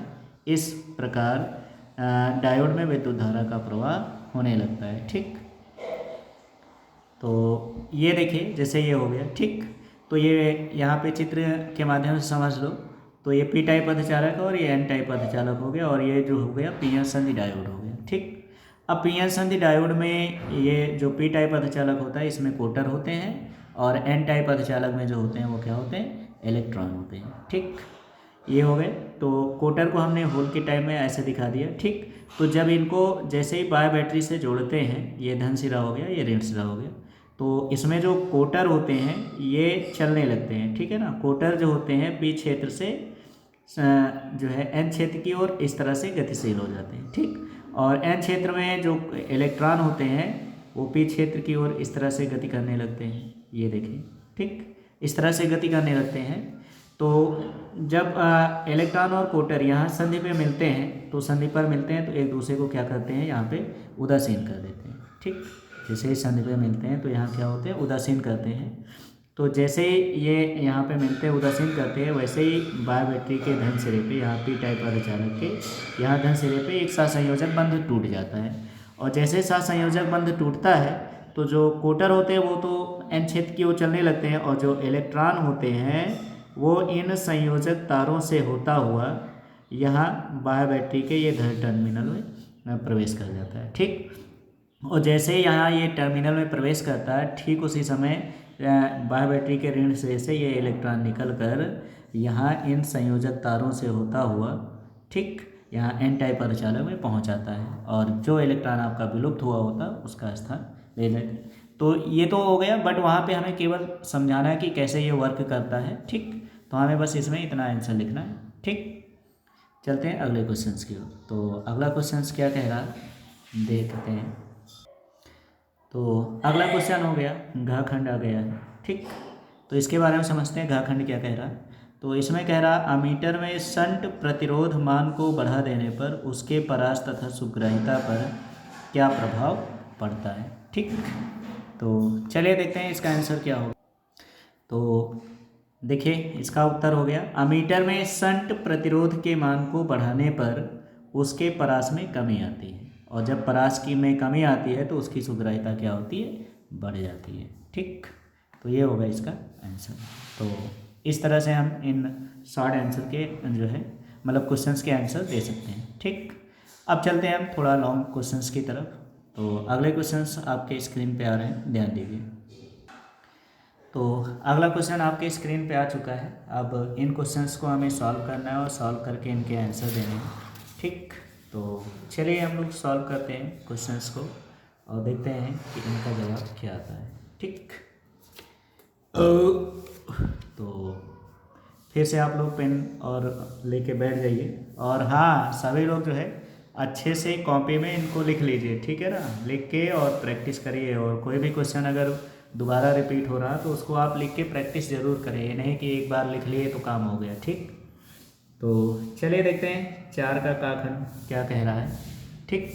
S1: इस प्रकार डायोड में विद्युत धारा का प्रवाह होने लगता है। ठीक, तो ये देखिए जैसे ये हो गया। ठीक, तो ये यहाँ पे चित्र के माध्यम से समझ लो। तो ये पी टाइप अर्धचालक और ये एन टाइप अर्धचालक हो गया और ये जो हो गया पी एन संधि डायोड हो गया। ठीक, अब पी एन संधि डायोड में ये जो पी टाइप अर्धचालक होता है इसमें कोटर होते हैं और एन टाइप अर्धचालक में जो होते हैं वो क्या होते हैं, इलेक्ट्रॉन होते हैं। ठीक, ये हो गए। तो कोटर को हमने होल के टाइप में ऐसे दिखा दिया। ठीक, तो जब इनको जैसे ही बायो बैटरी से जोड़ते हैं, ये धन सिरा हो गया, ये ऋण सिरा हो गया, तो इसमें जो कोटर होते हैं ये चलने लगते हैं। ठीक है ना, कोटर जो होते हैं पी क्षेत्र से जो है एन क्षेत्र की ओर इस तरह से गतिशील हो जाते हैं। ठीक, और एन क्षेत्र में जो इलेक्ट्रॉन होते हैं वो पी क्षेत्र की ओर इस तरह से गति करने लगते हैं। ये देखिए, ठीक, इस तरह से गति करने लगते हैं। तो जब इलेक्ट्रॉन और कोटर यहाँ संधि पे मिलते हैं, तो संधि पर मिलते हैं तो एक दूसरे को क्या करते हैं, यहाँ पे उदासीन कर देते हैं। ठीक, जैसे ही संधि पे मिलते हैं तो यहाँ क्या होते हैं, उदासीन करते हैं। तो जैसे ही ये यहाँ पे मिलते हैं उदासीन करते हैं, वैसे ही बायो बैटरी के धन सिरे पे, यहाँ पी टाइप अर्धचालक के यहाँ धन सिरे पे एक सहसंयोजक बंध टूट जाता है। और जैसे सहसंयोजक बंध टूटता है तो जो कोटर होते हैं वो तो एन क्षेत्र की ओर चलने लगते हैं और जो इलेक्ट्रॉन होते हैं वो इन संयोजक तारों से होता हुआ यहाँ बायो बैटरी के ये धन टर्मिनल में प्रवेश कर जाता है। ठीक, और जैसे ही यहाँ ये टर्मिनल में प्रवेश करता है, ठीक उसी समय बायो बैटरी के ऋण सिरे से ये इलेक्ट्रॉन निकल कर यहाँ इन संयोजक तारों से होता हुआ ठीक यहाँ एन टाइप अर्धचालक में पहुँच जाता है और जो इलेक्ट्रॉन आपका विलुप्त हुआ होता है उसका स्थान ले लेते हैं। तो ये तो हो गया, बट वहाँ पे हमें केवल समझाना है कि कैसे ये वर्क करता है। ठीक, तो हमें बस इसमें इतना आंसर लिखना है। ठीक, चलते हैं अगले क्वेश्चन की ओर। तो अगला क्वेश्चन क्या कह रहा देखते हैं। तो अगला क्वेश्चन हो गया, घाखंड आ गया है। ठीक, तो इसके बारे में समझते हैं घाखंड क्या कह रहा। तो इसमें कह रहा अमीटर में शंट प्रतिरोध मान को बढ़ा देने पर उसके परास तथा सुग्राहिता पर क्या प्रभाव पड़ता है। ठीक, तो चलिए देखते हैं इसका आंसर क्या होगा। तो देखिए इसका उत्तर हो गया, अमीटर में शंट प्रतिरोध के मान को बढ़ाने पर उसके परास में कमी आती है और जब परास की में कमी आती है तो उसकी सुग्राहिता क्या होती है, बढ़ जाती है। ठीक, तो ये होगा इसका आंसर। तो इस तरह से हम इन शॉर्ट आंसर के जो है मतलब क्वेश्चंस के आंसर दे सकते हैं। ठीक, अब चलते हैं हम थोड़ा लॉन्ग क्वेश्चंस की तरफ। तो अगले क्वेश्चंस आपके स्क्रीन पे आ रहे हैं, ध्यान दीजिए। तो अगला क्वेश्चन आपके स्क्रीन पे आ चुका है। अब इन क्वेश्चंस को हमें सॉल्व करना है और सॉल्व करके इनके आंसर देने हैं। ठीक, तो चलिए हम लोग सॉल्व करते हैं क्वेश्चंस को और देखते हैं कि इनका जवाब क्या आता है। ठीक, तो फिर से आप लोग पेन और लेके बैठ जाइए और हाँ सभी लोग जो है अच्छे से कॉपी में इनको लिख लीजिए। ठीक है ना, लिख के और प्रैक्टिस करिए और कोई भी क्वेश्चन अगर दोबारा रिपीट हो रहा तो उसको आप लिख के प्रैक्टिस ज़रूर करें, ये नहीं कि एक बार लिख लिए तो काम हो गया। ठीक, तो चलिए देखते हैं 4 का काखंड क्या कह रहा है। ठीक,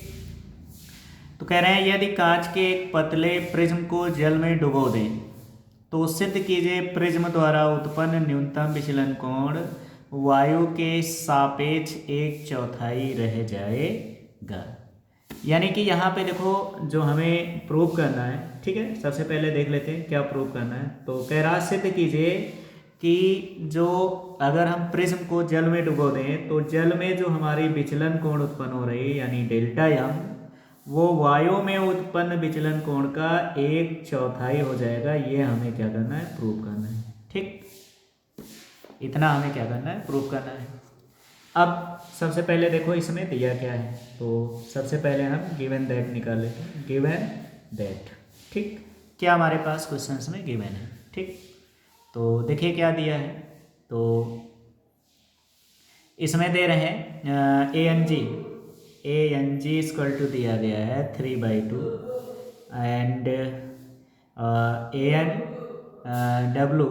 S1: तो कह रहे हैं यदि कांच के एक पतले प्रिज्म को जल में डुबो दें तो सिद्ध कीजिए प्रिज्म द्वारा उत्पन्न न्यूनतम विचलन कोण वायु के सापेक्ष 1/4 रह जाएगा। यानी कि यहाँ पे देखो जो हमें प्रूव करना है। ठीक है, सबसे पहले देख लेते हैं क्या प्रूव करना है। तो कह रहा सिद्ध कीजिए कि जो अगर हम प्रिज्म को जल में डुबो दें तो जल में जो हमारी विचलन कोण उत्पन्न हो रही है यानी डेल्टा एम, वो वायु में उत्पन्न विचलन कोण का 1/4 हो जाएगा। ये हमें क्या करना है, प्रूव करना है। ठीक, इतना हमें क्या करना है, प्रूव करना है। अब सबसे पहले देखो इसमें दिया क्या है, तो सबसे पहले हम गिवन दैट निकाल लेते हैं। गिवन दैट, ठीक, क्या हमारे पास क्वेश्चंस में गिवन है। ठीक, तो देखिए क्या दिया है। तो इसमें दे रहे हैं A N G equal to दिया गया है 3/2 एंड ए एन डब्लू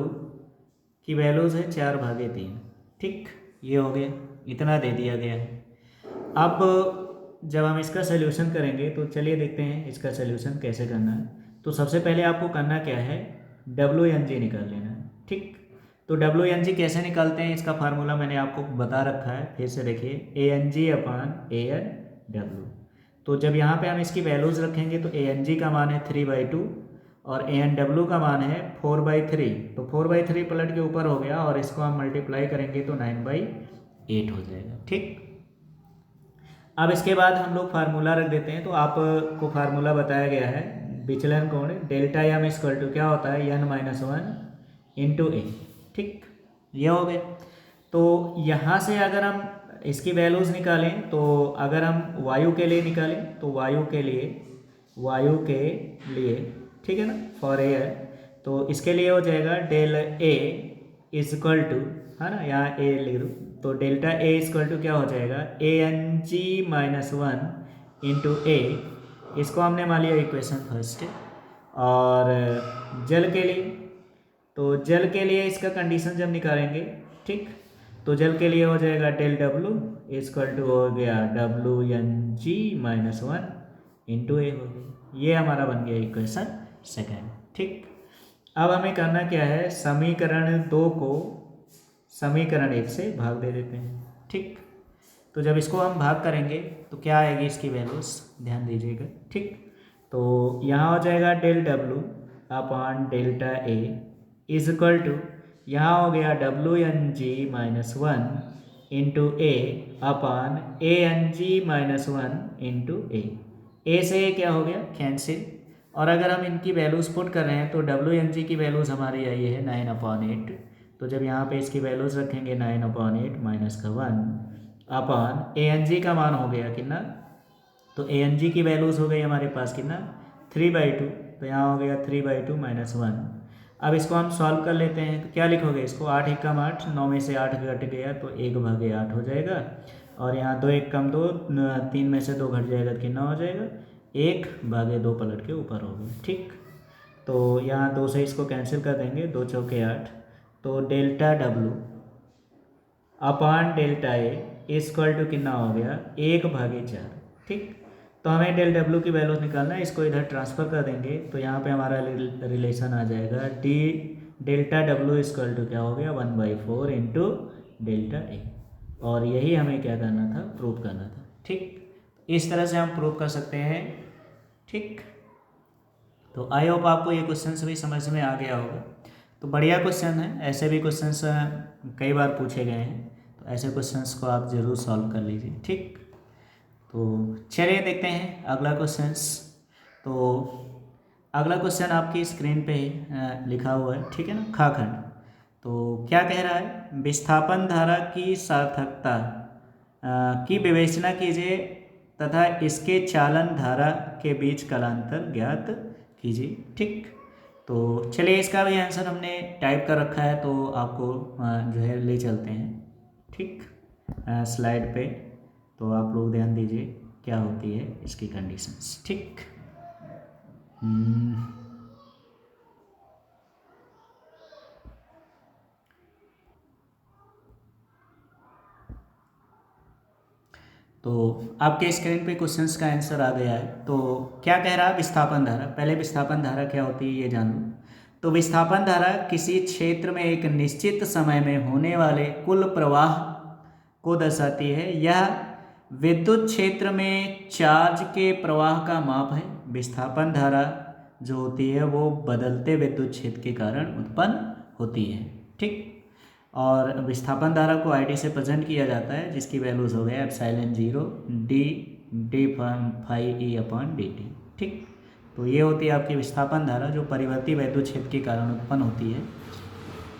S1: की वैल्यूज़ है 4/3। ठीक, ये हो गया, इतना दे दिया गया है। अब जब हम इसका सलूशन करेंगे तो चलिए देखते हैं इसका सलूशन कैसे करना है। तो सबसे पहले आपको करना क्या है, डब्ल्यू एन जी निकाल लेना है। ठीक, तो डब्ल्यू एन जी कैसे निकालते हैं, इसका फार्मूला मैंने आपको बता रखा है, फिर से देखिए, A N G upon A N W. तो जब यहाँ पे हम इसकी वैल्यूज़ रखेंगे तो ए एन जी का मान है 3/2 और ए एन डब्ल्यू का मान है 4/3। तो 4/3 पलट के ऊपर हो गया और इसको हम मल्टीप्लाई करेंगे तो 9/8 हो जाएगा। ठीक, अब इसके बाद हम लोग फार्मूला रख देते हैं। तो आपको फार्मूला बताया गया है विचलन कोण डेल्टा एम इक्वल टू क्या होता है, n-1 इंटू ए। ठीक, ये हो गया। तो यहाँ से अगर हम इसकी वैल्यूज़ निकालें तो अगर हम वायु के लिए निकालें तो वायु के लिए ठीक है ना, फॉर एयर, तो इसके लिए हो जाएगा डेल ए इजक्वल टू, है ना, यहाँ ए लिख दो, तो डेल्टा ए इजक्वल टू क्या हो जाएगा, ANG-1 इंटू ए, इसको हमने मान लिया इक्वेशन फर्स्ट। और जल के लिए, तो जल के लिए इसका कंडीशन जब निकालेंगे, ठीक, तो जल के लिए हो जाएगा डेल डब्लू इजक्वल टू हो गया WNG-1 इंटू ए हो गया। ये हमारा बन गया इक्वेशन सेकेंड। ठीक, अब हमें करना क्या है, समीकरण 2 को समीकरण 1 से भाग दे देते हैं। ठीक, तो जब इसको हम भाग करेंगे तो क्या आएगी इसकी वैल्यूज, ध्यान दीजिएगा। ठीक, तो यहाँ हो जाएगा del W upon delta A is equal to, यहाँ हो गया WNG-1 इंटू ए अपान ANG-1 इंटू ए से क्या हो गया, कैंसिल। और अगर हम इनकी वैल्यूज़ पुट कर रहे हैं तो WNG की वैल्यूज़ हमारी आई है 9/8। तो जब यहाँ पे इसकी वैल्यूज़ रखेंगे 9/8 माइनस का 1 अपान ANG का मान हो गया कितना, तो ANG की वैल्यूज़ हो गई हमारे पास कितना, 3/2। तो यहाँ हो गया 3/2 माइनस 1। अब इसको हम सॉल्व कर लेते हैं, तो क्या लिखोगे इसको, 8 एकम 8, 9 में से 8 घट गया तो 1/8 हो जाएगा। और यहाँ 2 एकम 2, 3 में से 2 घट जाएगा तो कितना हो जाएगा, 1/2 पलट के ऊपर हो गया। ठीक, तो यहाँ 2 से इसको कैंसिल कर देंगे, 2 चौके 8, तो delta W upon delta A equal to कितना हो गया, 1/4। ठीक, तो हमें डेल डब्लू की वैल्यू निकालना है, इसको इधर ट्रांसफ़र कर देंगे तो यहाँ पे हमारा रिलेशन आ जाएगा D delta W equal to क्या हो गया, 1/4 इंटू डेल्टा ए। और यही हमें क्या करना था, प्रूव करना था। ठीक, इस तरह से हम प्रूव कर सकते हैं। ठीक, तो आई होप आपको ये क्वेश्चन भी समझ में आ गया होगा। तो बढ़िया क्वेश्चन है, ऐसे भी क्वेश्चंस कई बार पूछे गए हैं, तो ऐसे क्वेश्चंस को आप ज़रूर सॉल्व कर लीजिए। ठीक, तो चलिए देखते हैं अगला क्वेश्चंस। तो अगला क्वेश्चन आपकी स्क्रीन पे लिखा हुआ है, ठीक है ना, खाखंड। तो क्या कह रहा है, विस्थापन धारा की सार्थकता की विवेचना कीजिए तथा इसके चालन धारा के बीच कालांतर ज्ञात कीजिए। ठीक, तो चलिए इसका भी आंसर हमने टाइप कर रखा है, तो आपको जो है ले चलते हैं। ठीक, स्लाइड पे, तो आप लोग ध्यान दीजिए क्या होती है इसकी कंडीशंस। ठीक, तो आपके स्क्रीन पे क्वेश्चंस का आंसर आ गया है। तो क्या कह रहा है, विस्थापन धारा, पहले विस्थापन धारा क्या होती है ये जान लो। तो विस्थापन धारा किसी क्षेत्र में एक निश्चित समय में होने वाले कुल प्रवाह को दर्शाती है। यह विद्युत क्षेत्र में चार्ज के प्रवाह का माप है। विस्थापन धारा जो होती है वो बदलते विद्युत क्षेत्र के कारण उत्पन्न होती है। ठीक, और विस्थापन धारा को आईडी से प्रेजेंट किया जाता है, जिसकी वैल्यूज हो गया ε0 d/φE/dt। ठीक, तो ये होती है आपकी विस्थापन धारा जो परिवर्ती विद्युत क्षेत्र के कारण उत्पन्न होती है।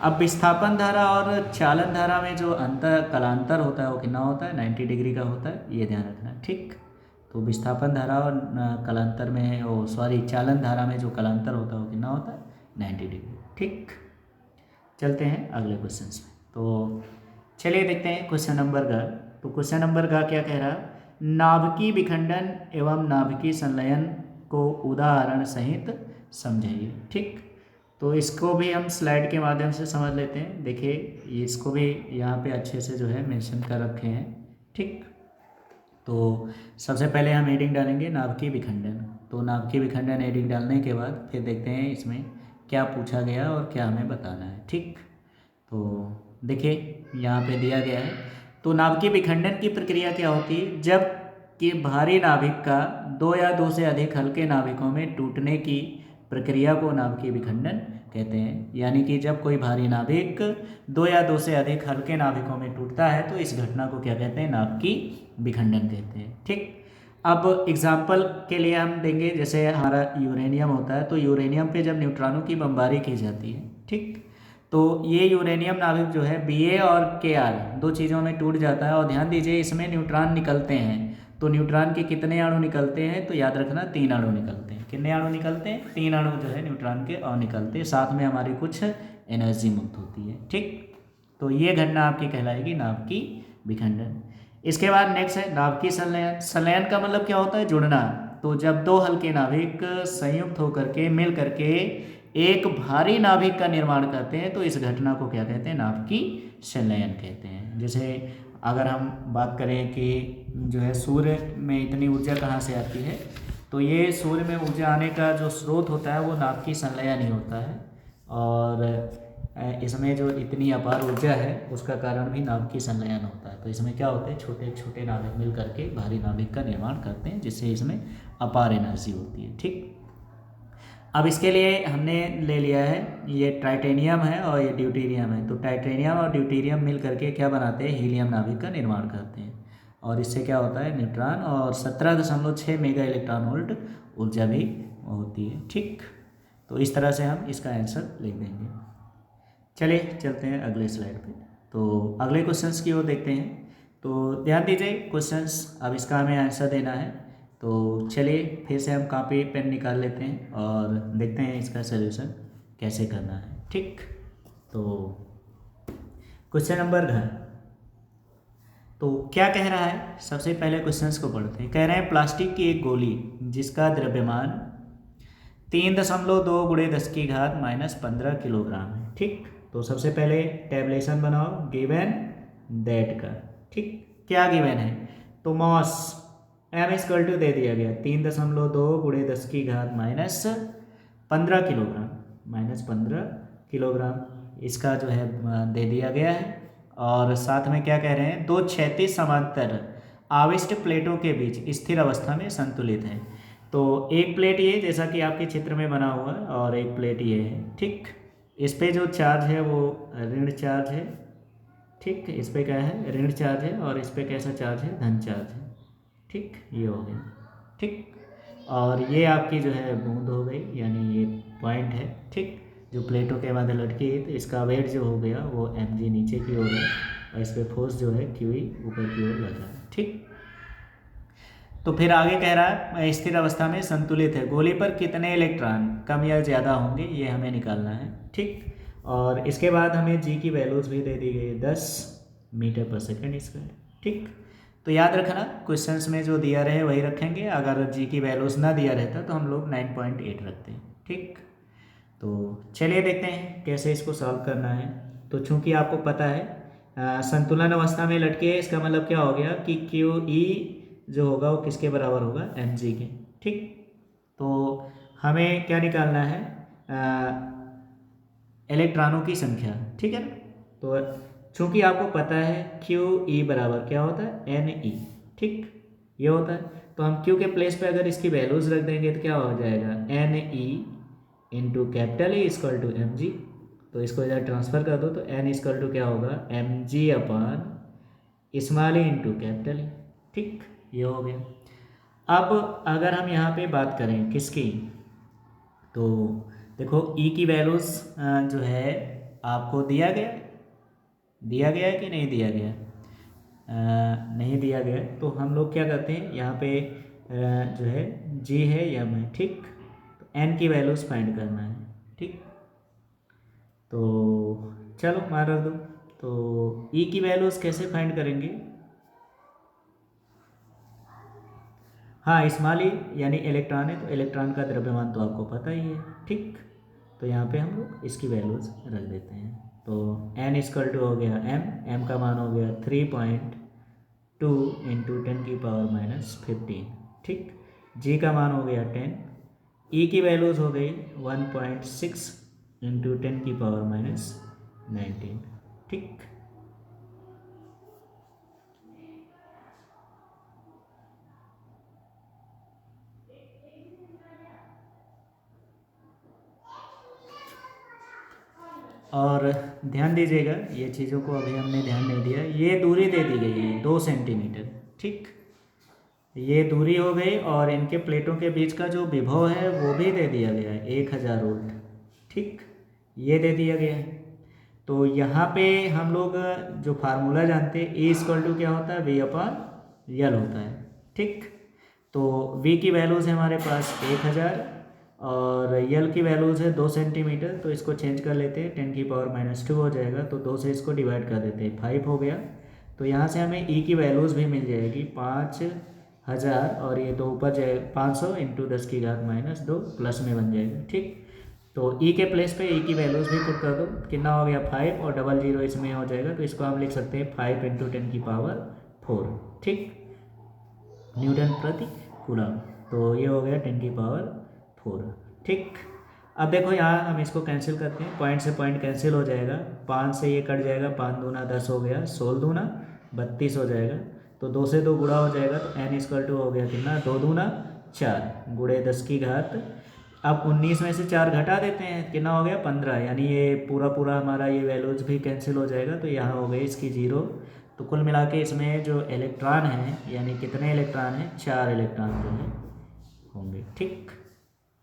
S1: अब विस्थापन धारा और चालन धारा में जो कलांतर होता है वो कितना होता है, 90 डिग्री का होता है, ये ध्यान रखना। ठीक, तो विस्थापन धारा और कलांतर में चालन धारा में जो कलांतर होता है वो कितना होता है, 90 डिग्री। ठीक, चलते हैं अगले क्वेश्चन में। तो चलिए देखते हैं क्वेश्चन नंबर का। तो क्वेश्चन नंबर का क्या कह रहा, नाभिकीय विखंडन एवं नाभिकीय संलयन को उदाहरण सहित समझाइए। ठीक, तो इसको भी हम स्लाइड के माध्यम से समझ लेते हैं। देखिए इसको भी यहाँ पे अच्छे से जो है मेंशन कर रखे हैं, ठीक। तो सबसे पहले हम हेडिंग डालेंगे नाभिकीय विखंडन। तो नाभिकीय विखंडन हेडिंग डालने के बाद फिर देखते हैं इसमें क्या पूछा गया और क्या हमें बताना है, ठीक। तो देखिए यहाँ पे दिया गया है। तो नाभिकीय विखंडन की प्रक्रिया क्या होती है? जब कि भारी नाभिक का दो या दो से अधिक हल्के नाभिकों में टूटने की प्रक्रिया को नाभिकीय विखंडन कहते हैं। यानी कि जब कोई भारी नाभिक दो या दो से अधिक हल्के नाभिकों में टूटता है तो इस घटना को क्या कहते हैं? नाभिकीय विखंडन कहते हैं, ठीक। अब एग्जाम्पल के लिए हम देंगे, जैसे हमारा यूरेनियम होता है, तो यूरेनियम पे जब न्यूट्रॉनों की बमबारी की जाती है, ठीक, तो ये यूरेनियम नाभिक जो है Ba और Kr दो चीज़ों में टूट जाता है। और ध्यान दीजिए इसमें न्यूट्रॉन निकलते हैं। तो न्यूट्रॉन के कितने अणु निकलते हैं? तो याद रखना 3 अणु निकलते हैं। कितने अणु निकलते हैं? 3 अणु जो है न्यूट्रॉन के और निकलते हैं, साथ में हमारी कुछ एनर्जी मुक्त होती है, ठीक। तो ये घटना आपकी कहलाएगी नाभिकीय विखंडन। इसके बाद नेक्स्ट है नाभिकीय संलयन। संलयन का मतलब क्या होता है? जुड़ना। तो जब दो हल्के नाभिक संयुक्त होकर के मिल करके एक भारी नाभिक का निर्माण करते हैं तो इस घटना को क्या कहते हैं? नाभिकीय संलयन कहते हैं। जैसे अगर हम बात करें कि जो है सूर्य में इतनी ऊर्जा कहाँ से आती है, तो ये सूर्य में ऊर्जा आने का जो स्रोत होता है वो नाभिकीय संलयन ही होता है। और इसमें जो इतनी अपार ऊर्जा है उसका कारण भी नाभिकीय संलयन होता है। तो इसमें क्या होते हैं? छोटे छोटे नाभिक मिल करके भारी नाभिक का निर्माण करते हैं, जिससे इसमें अपार एनर्जी होती है, ठीक। अब इसके लिए हमने ले लिया है, ये टाइटेनियम है और ये ड्यूटेरियम है। तो टाइटेनियम और ड्यूटेरियम मिल करके क्या बनाते हैं? हीलियम नाभिक का निर्माण करते हैं। और इससे क्या होता है? न्यूट्रॉन और 17.6 मेगा इलेक्ट्रॉन वोल्ट ऊर्जा भी होती है, ठीक। तो इस तरह से हम इसका आंसर लिख देंगे। चलिए चलते हैं अगले स्लाइड पे। तो अगले क्वेश्चंस की ओर देखते हैं। तो ध्यान दीजिए क्वेश्चंस, अब इसका हमें आंसर देना है। तो चलिए फिर से हम कॉपी पेन निकाल लेते हैं और देखते हैं इसका सलूशन कैसे करना है, ठीक। तो क्वेश्चन नंबर घ, तो क्या कह रहा है? सबसे पहले क्वेश्चंस को पढ़ते हैं। कह रहे हैं प्लास्टिक की एक गोली जिसका द्रव्यमान 3.2 × 10⁻⁻15 किलोग्राम है, ठीक। तो सबसे पहले टैबलेशन बनाओ गिवन दैट का, ठीक। क्या गिवन है? तो मॉस m दे दिया गया 3.2 × 10⁻⁻15 किलोग्राम, -15 किलोग्राम इसका जो है दे दिया गया है। और साथ में क्या कह रहे हैं? दो क्षैतिज समांतर आविष्ट प्लेटों के बीच स्थिर अवस्था में संतुलित है। तो एक प्लेट ये जैसा कि आपके चित्र में बना हुआ है और एक प्लेट ये है, ठीक। इस पे जो चार्ज है वो ऋण चार्ज है, ठीक। इस पे क्या है? ऋण चार्ज है। और इस पे कैसा चार्ज है? धन चार्ज है, ठीक। ये हो गया, ठीक। और ये आपकी जो है बूंद हो गई, यानी ये पॉइंट है, ठीक, जो प्लेटों के बाद लटकी है। तो इसका वेट जो हो गया वो mg नीचे की ओर है और इस पर फोर्स जो है QE ऊपर की ओर लगा है, ठीक। तो फिर आगे कह रहा है स्थिर अवस्था में संतुलित है, गोली पर कितने इलेक्ट्रॉन कम या ज़्यादा होंगे ये हमें निकालना है, ठीक। और इसके बाद हमें जी की वैल्यूज़ भी दे दी गई है 10 मीटर पर सेकेंड स्क्वायर, ठीक। तो याद रखना क्वेश्चंस में जो दिया रहे वही रखेंगे। अगर जी की वैल्यूज़ ना दिया रहता तो हम लोग 9.8 रखते हैं, ठीक। तो चलिए देखते हैं कैसे इसको सॉल्व करना है। तो चूंकि आपको पता है संतुलन अवस्था में लटके है, इसका मतलब क्या हो गया कि QE जो होगा वो किसके बराबर होगा? mg के, ठीक। तो हमें क्या निकालना है? इलेक्ट्रॉनों की संख्या, ठीक है ना। तो चूंकि आपको पता है QE बराबर क्या होता है? Ne, ठीक, ये होता है। तो हम Q के प्लेस पे अगर इसकी वैल्यूज रख देंगे तो क्या हो जाएगा? Ne into capital E equal to mg। तो इसको इधर ट्रांसफर कर दो तो n इक्वल टू क्या होगा? mg upon small E into capital E, ठीक, ये हो गया। अब अगर हम यहाँ पे बात करें किसकी, तो देखो E की वैल्यूज़ जो है आपको दिया गया है कि नहीं दिया गया? नहीं दिया गया है। तो हम लोग क्या करते हैं यहाँ पे जो है G है या M है, ठीक। तो N की वैल्यूज़ फाइंड करना है, ठीक। तो चलो मान रख दो। तो E की वैल्यूज़ कैसे फाइंड करेंगे? हाँ, स्मॉल ई यानी इलेक्ट्रॉन है, तो इलेक्ट्रॉन का द्रव्यमान तो आपको पता ही है, ठीक। तो यहाँ पे हम लोग इसकी वैल्यूज़ रख देते हैं। तो n इक्वल टू हो गया m का मान हो गया 3.2 इंटू 10⁻⁻15, ठीक। g का मान हो गया 10, e की वैल्यूज़ हो गई 1.6 इंटू 10⁻⁻19, ठीक। और ध्यान दीजिएगा, ये चीज़ों को अभी हमने ध्यान नहीं दिया, ये दूरी दे दी गई है 2 सेंटीमीटर, ठीक। ये दूरी हो गई और इनके प्लेटों के बीच का जो विभव है वो भी दे दिया गया है 1000 वोल्ट, ठीक। ये दे दिया गया है। तो यहाँ पे हम लोग जो फार्मूला जानते हैं, ए इक्वल टू क्या होता है, वी अपॉन यल होता है, ठीक। तो वी की वैल्यूज़ है हमारे पास 1000 और यल की वैल्यूज़ है 2 सेंटीमीटर। तो इसको चेंज कर लेते हैं, 10⁻⁻2 हो जाएगा, तो 2 से इसको डिवाइड कर देते हैं, 5 हो गया। तो यहाँ से हमें ई की वैल्यूज़ भी मिल जाएगी 5000 और ये 2 ऊपर जाएगा, 500 इंटू 10⁻⁻2 प्लस में बन जाएगा, ठीक। तो ई के प्लेस पे ई की वैल्यूज़ भी पुट कर दो, कितना हो गया 5 और 00 इसमें हो जाएगा, तो इसको हम लिख सकते हैं 5 इंटू 10⁻4, ठीक, न्यूटन प्रति कूलम। तो ये हो गया 10⁻4, ठीक। अब देखो यहाँ हम इसको कैंसिल करते हैं, पॉइंट से पॉइंट कैंसिल हो जाएगा, 5 से ये कट जाएगा, 5 दूना 10 हो गया, 16 दूना 32 हो जाएगा, तो 2 से 2 गुणा हो जाएगा, तो n इक्वल टू हो गया कितना, 2 दूना 4 गुणे 10 की घात। अब 19 में से 4 घटा देते हैं, कितना हो गया 15, यानी ये पूरा पूरा हमारा ये वैल्यूज़ भी कैंसिल हो जाएगा, तो यहाँ हो गई इसकी 0। तो कुल मिला के इसमें जो इलेक्ट्रॉन है, यानी कितने इलेक्ट्रॉन हैं, 4 इलेक्ट्रॉन जो है होंगे, ठीक।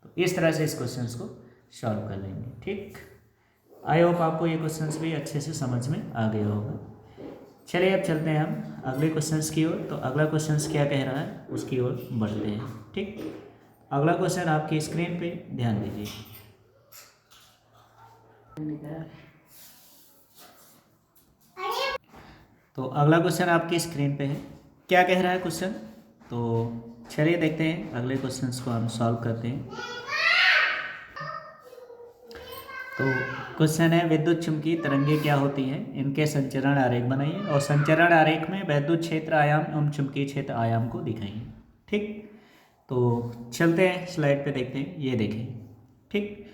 S1: तो इस तरह से इस क्वेश्चन को सॉल्व कर लेंगे, ठीक। आई होप आपको ये क्वेश्चंस भी अच्छे से समझ में आ गया होगा। चलिए अब चलते हैं हम अगले क्वेश्चंस की ओर। तो अगला क्वेश्चंस क्या कह रहा है उसकी ओर बढ़ते हैं, ठीक। अगला क्वेश्चन आपकी स्क्रीन पे ध्यान दीजिए। तो अगला क्वेश्चन आपकी स्क्रीन पे है, क्या कह रहा है क्वेश्चन। तो चलिए देखते हैं, अगले क्वेश्चंस को हम सॉल्व करते हैं। तो क्वेश्चन है, विद्युत चुम्बकीय तरंगे क्या होती हैं, इनके संचरण आरेख बनाइए और संचरण आरेख में वैद्युत क्षेत्र आयाम एवं चुम्बकीय क्षेत्र आयाम को दिखाइए, ठीक। तो चलते हैं स्लाइड पे देखते हैं, ये देखें, ठीक।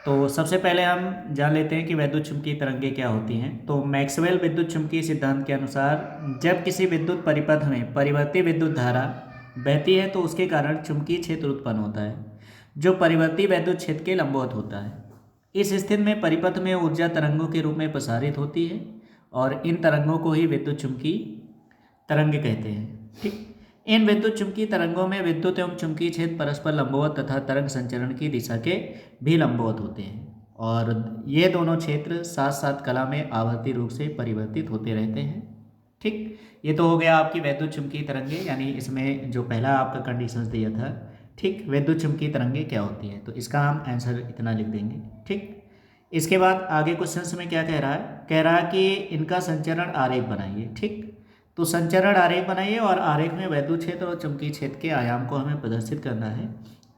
S1: तो सबसे पहले हम जान लेते हैं कि वैद्युत चुम्बकीय तरंगे क्या होती हैं। तो मैक्सवेल विद्युत चुम्बकीय सिद्धांत के अनुसार जब किसी विद्युत परिपथ में परिवर्ती विद्युत धारा बहती है तो उसके कारण चुम्बकीय क्षेत्र उत्पन्न होता है जो परिवर्ती वैद्युत क्षेत्र के लंबवत होता है। इस स्थिति में परिपथ में ऊर्जा तरंगों के रूप में प्रसारित होती है और इन तरंगों को ही विद्युत चुम्बकीय तरंगे कहते हैं, ठीक। इन विद्युत चुम्बकीय तरंगों में विद्युत एवं चुम्बकीय क्षेत्र परस्पर लंबवत तथा तरंग संचरण की दिशा के भी लंबवत होते हैं और ये दोनों क्षेत्र साथ साथ कला में आवर्ती रूप से परिवर्तित होते रहते हैं, ठीक। ये तो हो गया आपकी वैद्युत चुम्बकीय तरंगे, यानी इसमें जो पहला आपका कंडीशंस दिया था, ठीक, वैद्युत चुम्बकीय तरंगे क्या होती है, तो इसका हम आंसर इतना लिख देंगे, ठीक। इसके बाद आगे क्वेश्चन में क्या कह रहा है, कह रहा है कि इनका संचरण आरेख बनाइए, ठीक। तो संचरण आरेख बनाइए और आरेख में वैद्युत क्षेत्र और चुम्बकीय क्षेत्र के आयाम को हमें प्रदर्शित करना है।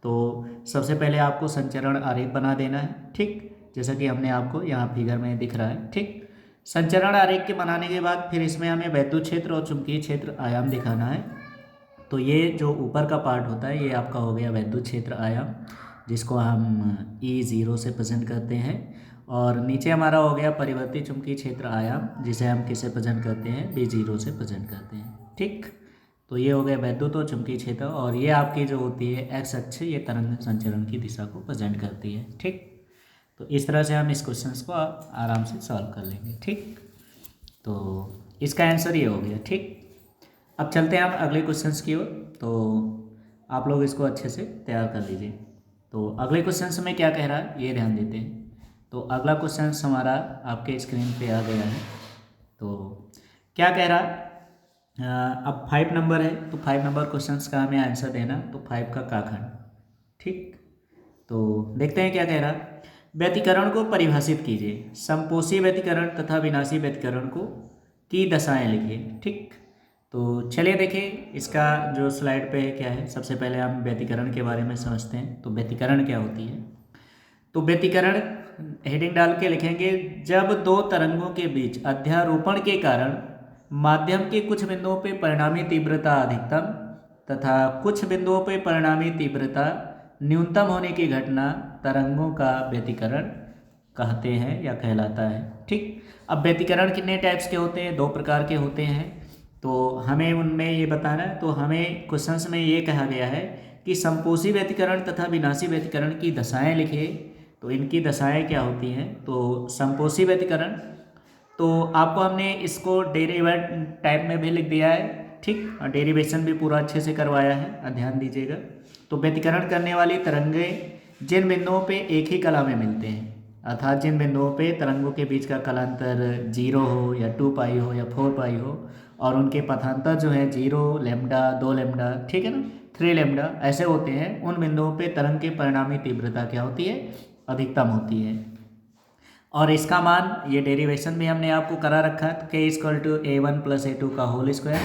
S1: तो सबसे पहले आपको संचरण आरेख बना देना है, ठीक, जैसा कि हमने आपको यहाँ फिगर में दिख रहा है, ठीक। संचरण आरेख के बनाने के बाद फिर इसमें हमें वैद्युत क्षेत्र और चुम्बकीय क्षेत्र आयाम दिखाना है। तो ये जो ऊपर का पार्ट होता है ये आपका हो गया वैद्युत क्षेत्र आयाम, जिसको हम E0 से प्रेजेंट करते हैं, और नीचे हमारा हो गया परिवर्ती चुम्बकीय क्षेत्र आयाम, जिसे हम किसे प्रेजेंट करते हैं, B0 से प्रेजेंट करते हैं, ठीक। तो ये हो गया वैद्युत और चुम्बकीय क्षेत्र, और ये आपकी जो होती है एक्स अक्ष, ये तरंग संचरण की दिशा को प्रेजेंट करती है, ठीक। तो इस तरह से हम इस क्वेश्चन को आराम से सॉल्व कर लेंगे, ठीक। तो इसका आंसर ये हो गया, ठीक। अब चलते हैं हम अगले क्वेश्चंस की ओर। तो आप लोग इसको अच्छे से तैयार कर लीजिए। तो अगले क्वेश्चंस में क्या कह रहा है ये ध्यान देते हैं। तो अगला क्वेश्चन हमारा आपके स्क्रीन पे आ गया है। तो क्या कह रहा है, अब 5 नंबर है, तो 5 नंबर क्वेश्चंस का हमें आंसर देना, तो 5 का खंड, ठीक। तो देखते हैं क्या कह रहा है, व्यतिकरण को परिभाषित कीजिए, समपोषी व्यतिकरण तथा विनाशी व्यतिकरण को की दशाएं लिखिए, ठीक। तो चलिए देखिए इसका जो स्लाइड पे क्या है। सबसे पहले हम व्यतिकरण के बारे में समझते हैं। तो व्यतिकरण क्या होती है, तो व्यतिकरण हेडिंग डाल के लिखेंगे, जब दो तरंगों के बीच अध्यारोपण के कारण माध्यम के कुछ बिंदुओं पर परिणामी तीव्रता अधिकतम तथा कुछ बिंदुओं पर परिणामी तीव्रता न्यूनतम होने की घटना तरंगों का व्यतिकरण कहते हैं या कहलाता है। ठीक, अब व्यतिकरण कितने टाइप्स के होते हैं? 2 प्रकार के होते हैं। तो हमें उनमें ये बताना है, तो हमें क्वेश्चंस में ये कहा गया है कि संपोषी व्यतिकरण तथा विनाशी व्यतिकरण की दशाएं लिखिए। तो इनकी दशाएं क्या होती हैं? तो संपोषी व्यतिकरण, तो आपको हमने इसको डेरिवेटिव टाइप में भी लिख दिया है। ठीक, और डेरिवेशन भी पूरा अच्छे से करवाया है, ध्यान दीजिएगा। तो व्यतिकरण करने वाली तरंगें जिन बिंदुओं पे एक ही कला में मिलते हैं, अर्थात जिन बिंदुओं पे तरंगों के बीच का कलांतर 0 हो या 2 पाई हो या 4 पाई हो और उनके पथांतर जो है 0 लैम्डा 2 लैम्डा, ठीक है ना, 3 लैम्डा ऐसे होते हैं, उन बिंदुओं पे तरंग की परिणामी तीव्रता क्या होती है? अधिकतम होती है। और इसका मान, ये डेरिवेशन भी हमने आपको करा रखा है, तो k = a1 + a2 का होल स्क्वायर,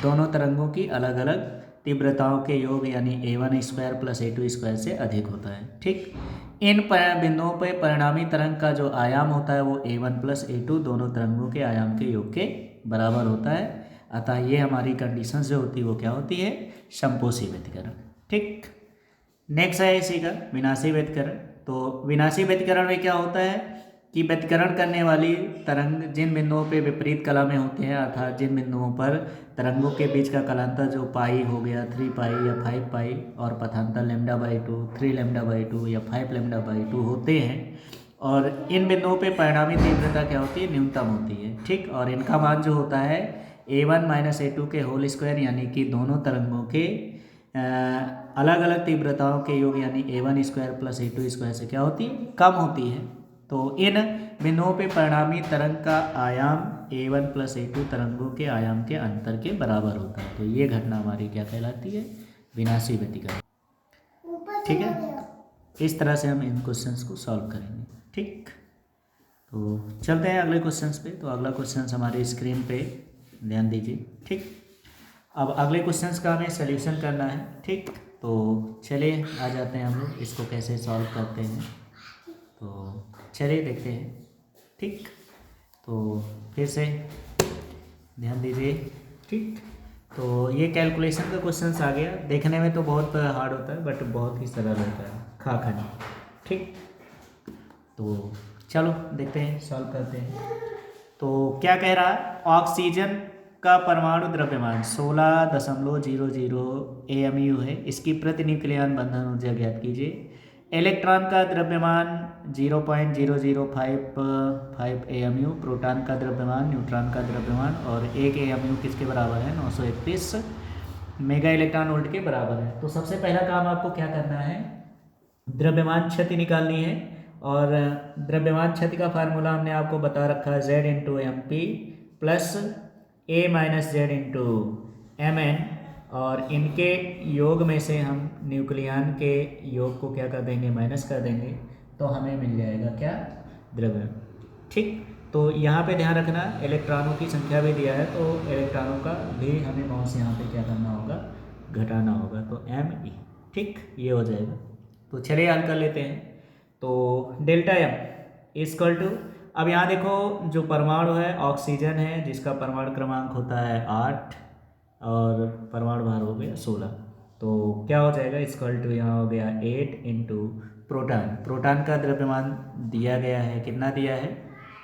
S1: दोनों तरंगों की अलग अलग तीव्रताओं के योग यानी a1² + a2² से अधिक होता है। ठीक, इन बिंदुओं पर परिणामी तरंग का जो आयाम होता है वो a1 + a2 दोनों तरंगों के आयाम के योग के बराबर होता है। अतः ये हमारी कंडीशन जो होती है वो क्या होती है? संपोषी व्यतिकरण। ठीक, नेक्स्ट है इसी का विनाशी व्यतिकरण। तो विनाशी व्यतिकरण में क्या होता है कि व्यतिकरण करने वाली तरंग जिन बिंदुओं पे विपरीत कला में होते हैं, अर्थात जिन बिंदुओं पर तरंगों के बीच का कलांतर जो पाई हो गया 3 पाई या 5 पाई और पथांतर λ/2 3 λ/2 या 5 λ/2 होते हैं, और इन बिंदुओं पे परिणामी तीव्रता क्या होती है? न्यूनतम होती है। ठीक, और इनका मान जो होता है a1 - a2 के होल स्क्वायर, यानी कि दोनों तरंगों के अलग अलग तीव्रताओं के योग यानी a1² + a2² से क्या होती है? कम होती है। तो इन बिंदुओं पे परिणामी तरंग का आयाम a1 + a2 तरंगों के आयाम के अंतर के बराबर होता है। तो ये घटना हमारी क्या कहलाती है? विनाशी व्यतिकरण। ठीक है, इस तरह से हम इन क्वेश्चंस को सॉल्व करेंगे। ठीक, तो चलते हैं अगले क्वेश्चंस पे। तो अगला क्वेश्चन हमारी स्क्रीन पे ध्यान दीजिए। ठीक, अब अगले क्वेश्चंस का हमें सल्यूशन करना है। ठीक, तो चलिए आ जाते हैं हम लोग इसको कैसे सॉल्व करते हैं। तो चलिए देखते हैं। ठीक, तो फिर से ध्यान दीजिए। ठीक, तो ये कैलकुलेशन का क्वेश्चन आ गया। देखने में तो बहुत हार्ड होता है बट बहुत ही सरल होता है, खाखन। ठीक, तो चलो देखते हैं, सॉल्व करते हैं। तो क्या कह रहा है? ऑक्सीजन का परमाणु द्रव्यमान 16.00 AMU है। इसकी प्रति न्यूक्लियन बंधन ऊर्जा ज्ञात कीजिए। इलेक्ट्रॉन का द्रव्यमान 0.0055 AMU, प्रोटॉन का द्रव्यमान, न्यूट्रॉन का द्रव्यमान, और 1 AMU किसके बराबर है? 931 मेगा इलेक्ट्रॉन वोल्ट के बराबर है। तो सबसे पहला काम आपको क्या करना है? द्रव्यमान क्षति निकालनी है। और द्रव्यमान क्षति का फार्मूला हमने आपको बता रखा है, Z×MP + A - Z×Mn, और इनके योग में से हम न्यूक्लियन के योग को क्या कर देंगे? माइनस कर देंगे, तो हमें मिल जाएगा क्या? द्रव्यमान। ठीक, तो यहाँ पे ध्यान रखना, इलेक्ट्रॉनों की संख्या भी दिया है, तो इलेक्ट्रॉनों का भी हमें मास यहाँ पे क्या करना होगा? घटाना होगा, तो Me। ठीक, ये हो जाएगा। तो चलिए हल कर लेते हैं। तो ΔM = अब यहाँ देखो, जो परमाणु है ऑक्सीजन है, जिसका परमाणु क्रमांक होता है 8 और परमाणु भार हो गया 16। तो क्या हो जाएगा? = यहाँ हो गया 8 × प्रोटॉन। प्रोटॉन का द्रव्यमान दिया गया है, कितना दिया है?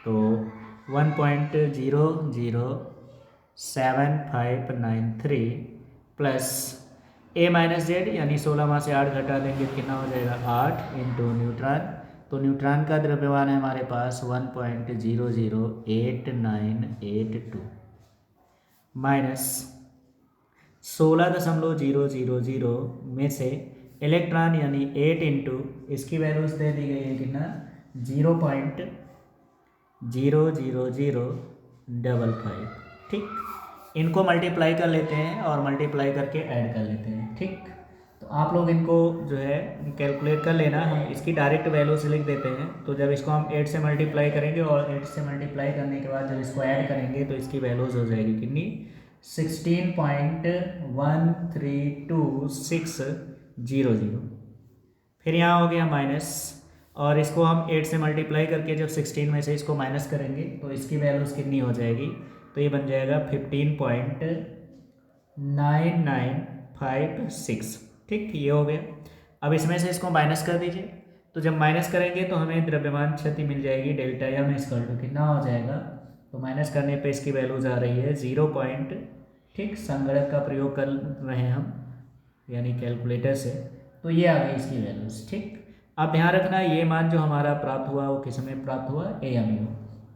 S1: तो 1.007593 प्लस A - Z यानी 16 में से 8 घटा देंगे तो कितना हो जाएगा? 8 × न्यूट्रॉन। तो न्यूट्रॉन का द्रव्यमान है हमारे पास 1.008982 माइनस 16.000 में से इलेक्ट्रॉन यानी 8 × इसकी वैल्यूज दे दी गई है कितना? 0.00055। ठीक, इनको मल्टीप्लाई कर लेते हैं और मल्टीप्लाई करके ऐड कर लेते हैं। ठीक, तो आप लोग इनको जो है कैलकुलेट कर लेना। हम इसकी डायरेक्ट वैल्यू से लिख देते हैं। तो जब इसको हम 8 से मल्टीप्लाई करेंगे और 8 से मल्टीप्लाई करने के बाद जब इसको ऐड करेंगे तो इसकी वैल्यूज हो जाएगी कितनी? 16.132600। फिर यहाँ हो गया माइनस, और इसको हम 8 से मल्टीप्लाई करके जब 16 में से इसको माइनस करेंगे तो इसकी वैल्यूज़ कितनी हो जाएगी, तो ये बन जाएगा 15.9956। ठीक, ये हो गया। अब इसमें से इसको माइनस कर दीजिए, तो जब माइनस करेंगे तो हमें द्रव्यमान क्षति मिल जाएगी, डेल्टा एम इक्वल टू कितना हो जाएगा, तो माइनस करने पे इसकी वैल्यूज आ रही है 0 पॉइंट। ठीक, संगणक का प्रयोग कर रहे हैं हम, यानी कैलकुलेटर से, तो ये आ गई इसकी वैल्यूज। ठीक, अब ध्यान रखना ये मान जो हमारा प्राप्त हुआ वो किस में प्राप्त हुआ, AMU।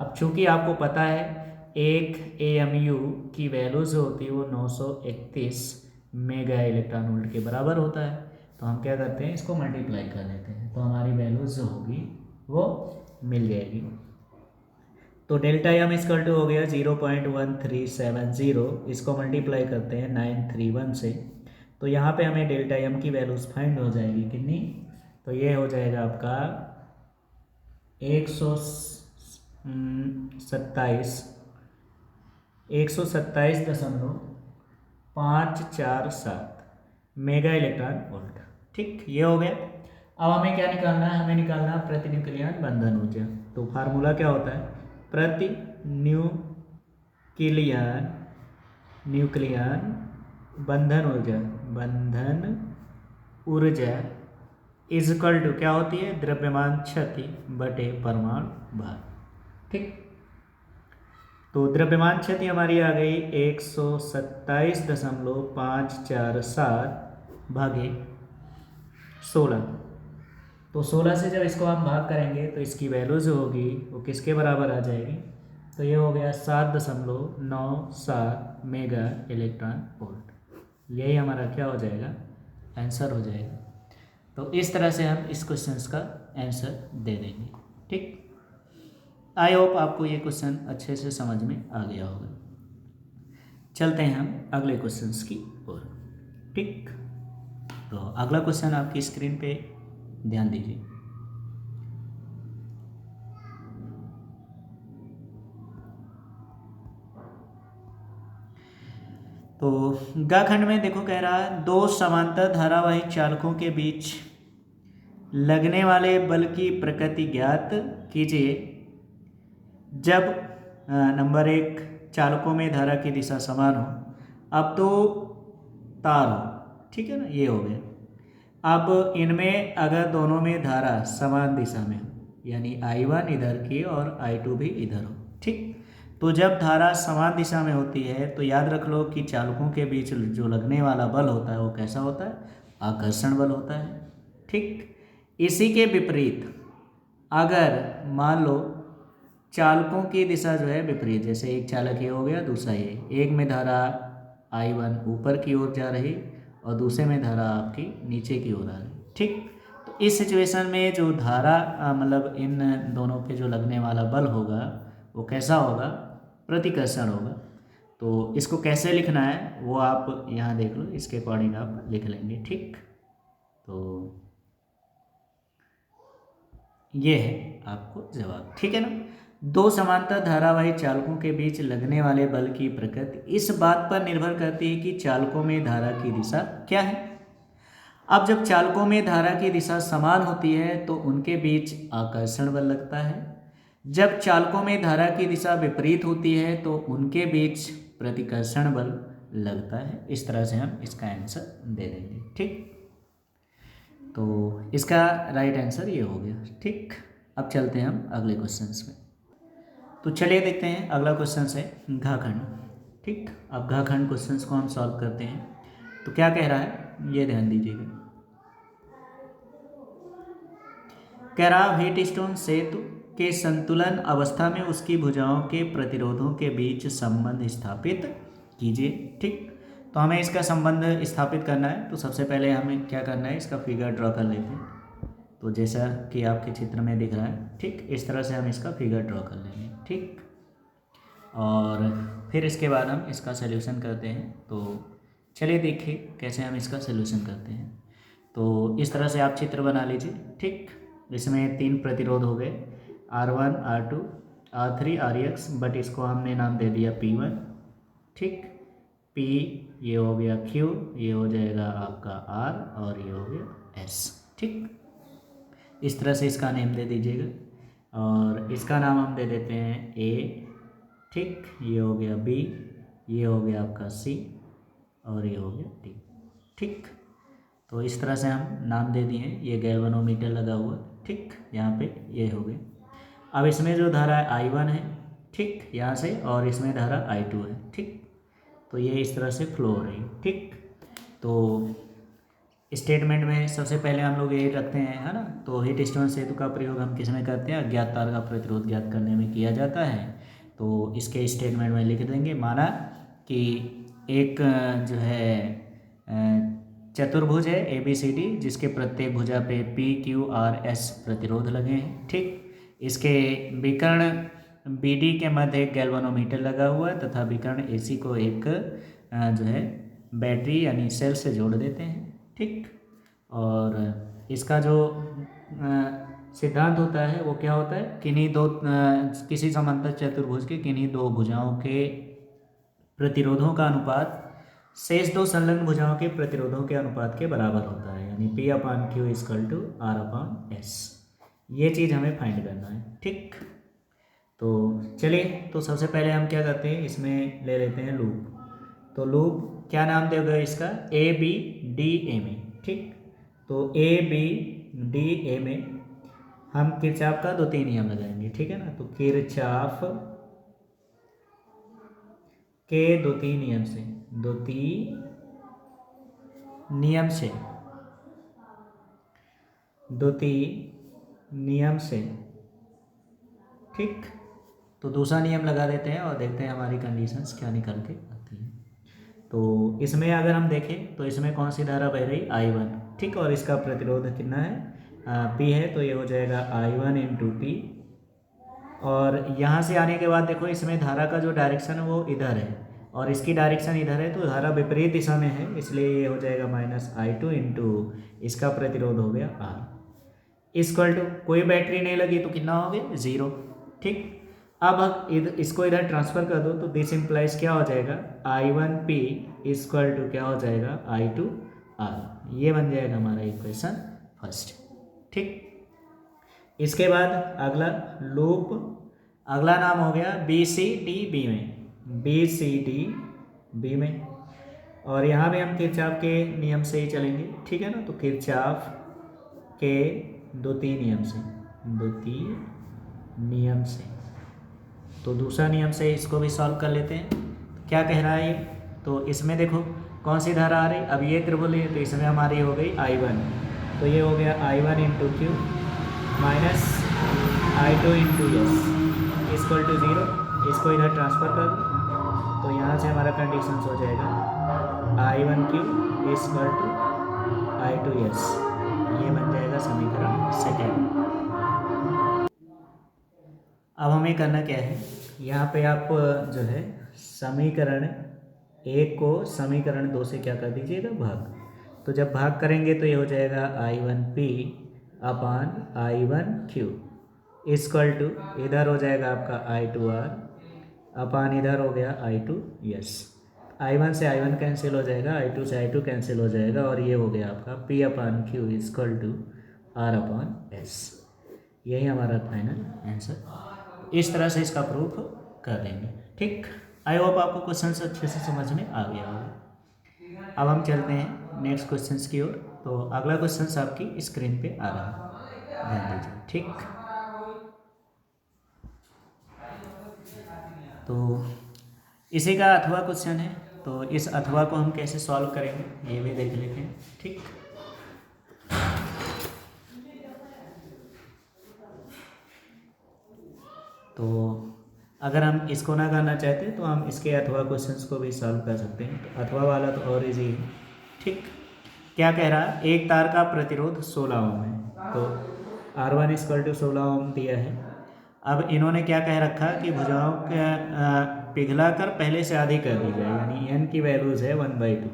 S1: अब चूंकि आपको पता है एक AMU की वैल्यू जो होती है वो 931 मेगा इलेक्ट्रॉन वोल्ट के बराबर होता है, तो हम क्या करते हैं इसको मल्टीप्लाई कर लेते हैं, तो हमारी वैल्यूज जो होगी वो मिल जाएगी। तो डेल्टा एम इक्वल टू हो गया 0.1370, इसको मल्टीप्लाई करते हैं 931 से, तो यहाँ पे हमें डेल्टा एम की वैल्यूज फाइंड हो जाएगी कितनी, तो ये हो जाएगा आपका 127.547 मेगा इलेक्ट्रॉन वोल्ट। ठीक, ये हो गया। अब हमें क्या निकालना है, हमें निकालना है प्रति न्यूक्लियन बंधन ऊर्जा। तो फार्मूला क्या होता है, प्रति न्यूक्लियन बंधन ऊर्जा इजकल टू क्या होती है, द्रव्यमान क्षति बटे परमाणु भार। ठीक, तो द्रव्यमान क्षति हमारी आ गई 127.547 भागे 16। तो 16 से जब इसको हम भाग करेंगे तो इसकी वैल्यू जो होगी वो किसके बराबर आ जाएगी, तो ये हो गया 7.97 मेगा इलेक्ट्रॉन वोल्ट। यही हमारा क्या हो जाएगा, आंसर हो जाएगा। तो इस तरह से हम इस क्वेश्चन का आंसर दे देंगे। ठीक, आई होप आपको ये क्वेश्चन अच्छे से समझ में आ गया होगा। चलते हैं हम अगले क्वेश्चंस की ओर। ठीक, तो अगला क्वेश्चन आपकी स्क्रीन पे ध्यान दीजिए। तो ग खंड में देखो कह रहा है, दो समांतर धारावाही चालकों के बीच लगने वाले बल की प्रकृति ज्ञात कीजिए जब नंबर 1 चालकों में धारा की दिशा समान हो। अब तो तार हो, ठीक है ना, ये हो गया। अब इनमें अगर दोनों में धारा समान दिशा में हो, यानी I1 इधर की और I2 भी इधर हो। ठीक, तो जब धारा समान दिशा में होती है तो याद रख लो कि चालकों के बीच जो लगने वाला बल होता है वो कैसा होता है, आकर्षण बल होता है। ठीक, इसी के विपरीत अगर मान लो चालकों की दिशा जो है विपरीत, जैसे एक चालक ये हो गया, दूसरा ये, एक में धारा I1 ऊपर की ओर जा रही और दूसरे में धारा आपकी नीचे की ओर आ रही। ठीक, तो इस सिचुएशन में जो धारा मतलब इन दोनों पे जो लगने वाला बल होगा वो कैसा होगा, प्रतिकर्षण होगा। तो इसको कैसे लिखना है वो आप यहाँ देख लो, इसके अकॉर्डिंग आप लिख लेंगे। ठीक, तो ये है आपको जवाब। ठीक है ना, दो समांतर धारावाही चालकों के बीच लगने वाले बल की प्रकृति इस बात पर निर्भर करती है कि चालकों में धारा की दिशा क्या है। अब जब चालकों में धारा की दिशा समान होती है तो उनके बीच आकर्षण बल लगता है। जब चालकों में धारा की दिशा विपरीत होती है तो उनके बीच प्रतिकर्षण बल लगता है। इस तरह से हम इसका आंसर दे देंगे। ठीक, तो इसका राइट आंसर ये हो गया। ठीक, अब चलते हैं हम अगले क्वेश्चंस में। तो चलिए देखते हैं अगला क्वेश्चन है घाखंड। ठीक, अब घाखंड क्वेश्चंस को हम सॉल्व करते हैं। तो क्या कह रहा है ये ध्यान दीजिएगा। कह रहा व्हीटस्टोन सेतु के संतुलन अवस्था में उसकी भुजाओं के प्रतिरोधों के बीच संबंध स्थापित कीजिए। ठीक, तो हमें इसका संबंध स्थापित करना है, तो सबसे पहले हमें क्या करना है, इसका फिगर ड्रॉ कर लेते हैं। तो जैसा कि आपके चित्र में दिख रहा है, ठीक, इस तरह से हम इसका फिगर ड्रॉ कर लेंगे। ठीक, और फिर इसके बाद हम इसका सलूशन करते हैं। तो चलिए देखिए कैसे हम इसका सलूशन करते हैं। तो इस तरह से आप चित्र बना लीजिए। ठीक, इसमें 3 प्रतिरोध हो गए, R1, R2, R3, RX, but इसको हमने नाम दे दिया P1। ठीक, P ये हो गया Q, ये हो जाएगा आपका R और ये हो गया S। ठीक, इस तरह से इसका नेम दे दीजिएगा, और इसका नाम हम दे देते हैं ए, ठीक। ये हो गया बी, ये हो गया आपका सी, और ये हो गया डी, ठीक। तो इस तरह से हम नाम दे दिए हैं। ये गैल्वेनोमीटर लगा हुआ, ठीक, यहाँ पे ये हो गए। अब इसमें जो धारा I1 है, ठीक, यहाँ से, और इसमें धारा I2 है, ठीक। तो ये इस तरह से फ्लो हो रही है, ठीक। तो स्टेटमेंट में सबसे पहले हम लोग ये रखते हैं, है ना। तो हीट स्टोन सेतु का प्रयोग हम किस में करते हैं? अज्ञात तार का प्रतिरोध ज्ञात करने में किया जाता है। तो इसके स्टेटमेंट में लिख देंगे, माना कि एक जो है चतुर्भुज है ABCD, जिसके प्रत्येक भुजा पे PQRS प्रतिरोध लगे हैं, ठीक। इसके विकर्ण BD के मध्य एक गैल्वेनोमीटर लगा हुआ है, तथा विकर्ण AC को एक जो है बैटरी यानी सेल से जोड़ देते हैं, ठीक। और इसका जो सिद्धांत होता है वो क्या होता है? किसी समांतर चतुर्भुज के किन्हीं दो भुजाओं के प्रतिरोधों का अनुपात शेष दो संलग्न भुजाओं के प्रतिरोधों के अनुपात के बराबर होता है, यानी P/Q = R/S। ये चीज़ हमें फाइंड करना है, ठीक। तो चलिए, तो सबसे पहले हम क्या करते हैं, इसमें ले लेते हैं लूप। तो लूप क्या नाम देगा इसका? ABDA में, ठीक। तो ABDA में हम किरचॉफ का 2-3 नियम लगाएंगे, ठीक है ना। तो किरचॉफ के 2-3 नियम से, 2-3 नियम से, ठीक। तो दूसरा नियम लगा देते हैं और देखते हैं हमारी कंडीशंस क्या निकल के आती हैं। तो इसमें अगर हम देखें तो इसमें कौन सी धारा बह रही? I1, ठीक। और इसका प्रतिरोध कितना है? P है, तो ये हो जाएगा I1 × P। और यहाँ से आने के बाद देखो, इसमें धारा का जो डायरेक्शन है वो इधर है, और इसकी डायरेक्शन इधर है, तो धारा विपरीत दिशा में है, इसलिए ये हो जाएगा -I2 × इसका प्रतिरोध हो गया R = कोई बैटरी नहीं लगी तो कितना हो गया? 0, ठीक। अब इसको इधर ट्रांसफर कर दो, तो दिस इम्प्लाइज क्या हो जाएगा? I1P = क्या हो जाएगा? I2R। ये बन जाएगा हमारा इक्वेशन फर्स्ट, ठीक। इसके बाद अगला लूप, अगला नाम हो गया BCDB में, BCDB में। और यहाँ भी हम किरचॉफ के नियम से ही चलेंगे, ठीक है ना। तो किरचॉफ के 2-3 नियम से, तो दूसरा नियम से इसको भी सॉल्व कर लेते हैं। तो क्या कह रहा है ये? तो इसमें देखो कौन सी धारा आ रही? अब ये त्रिभुज है, तो इसमें हमारी हो गई I1, तो ये हो गया I1 × Q minus I2 × S = 0। इसको इधर ट्रांसफ़र कर दो, तो यहाँ से हमारा कंडीशंस हो जाएगा I1Q = I2S। ये बन जाएगा समीकरण सेकेंड। अब हमें करना क्या है, यहाँ पे आप जो है समीकरण 1 को समीकरण 2 से क्या कर दीजिएगा? भाग। तो जब भाग करेंगे तो ये हो जाएगा I1P / I1Q = इधर हो जाएगा आपका I2R अपान इधर हो गया I2S। I1 से I1 कैंसिल हो जाएगा, I2 से I2 कैंसिल हो जाएगा, और ये हो गया आपका P/Q = R/S। यही हमारा फाइनल आंसर। इस तरह से इसका प्रूफ कर देंगे, ठीक। आई होप आपको क्वेश्चन अच्छे से समझ में आ गया होगा। अब हम चलते हैं नेक्स्ट क्वेश्चन की ओर। तो अगला क्वेश्चन आपकी स्क्रीन पे आ रहा है, ध्यान दीजिए, ठीक। तो इसी का अथवा क्वेश्चन है, तो इस अथवा को हम कैसे सॉल्व करेंगे ये भी देख लेते हैं, ठीक। तो अगर हम इसको ना करना चाहते तो हम इसके अथवा क्वेश्चंस को भी सॉल्व कर सकते हैं। तो अथवा वाला तो और इजी है, ठीक। क्या कह रहा है? एक तार का प्रतिरोध 16 ओम है, तो R1 = 16 ओम दिया है। अब इन्होंने क्या कह रखा कि भुजाओं का पिघला कर पहले से आधी कर दी जाए, यानी n की वैल्यूज़ है 1/2।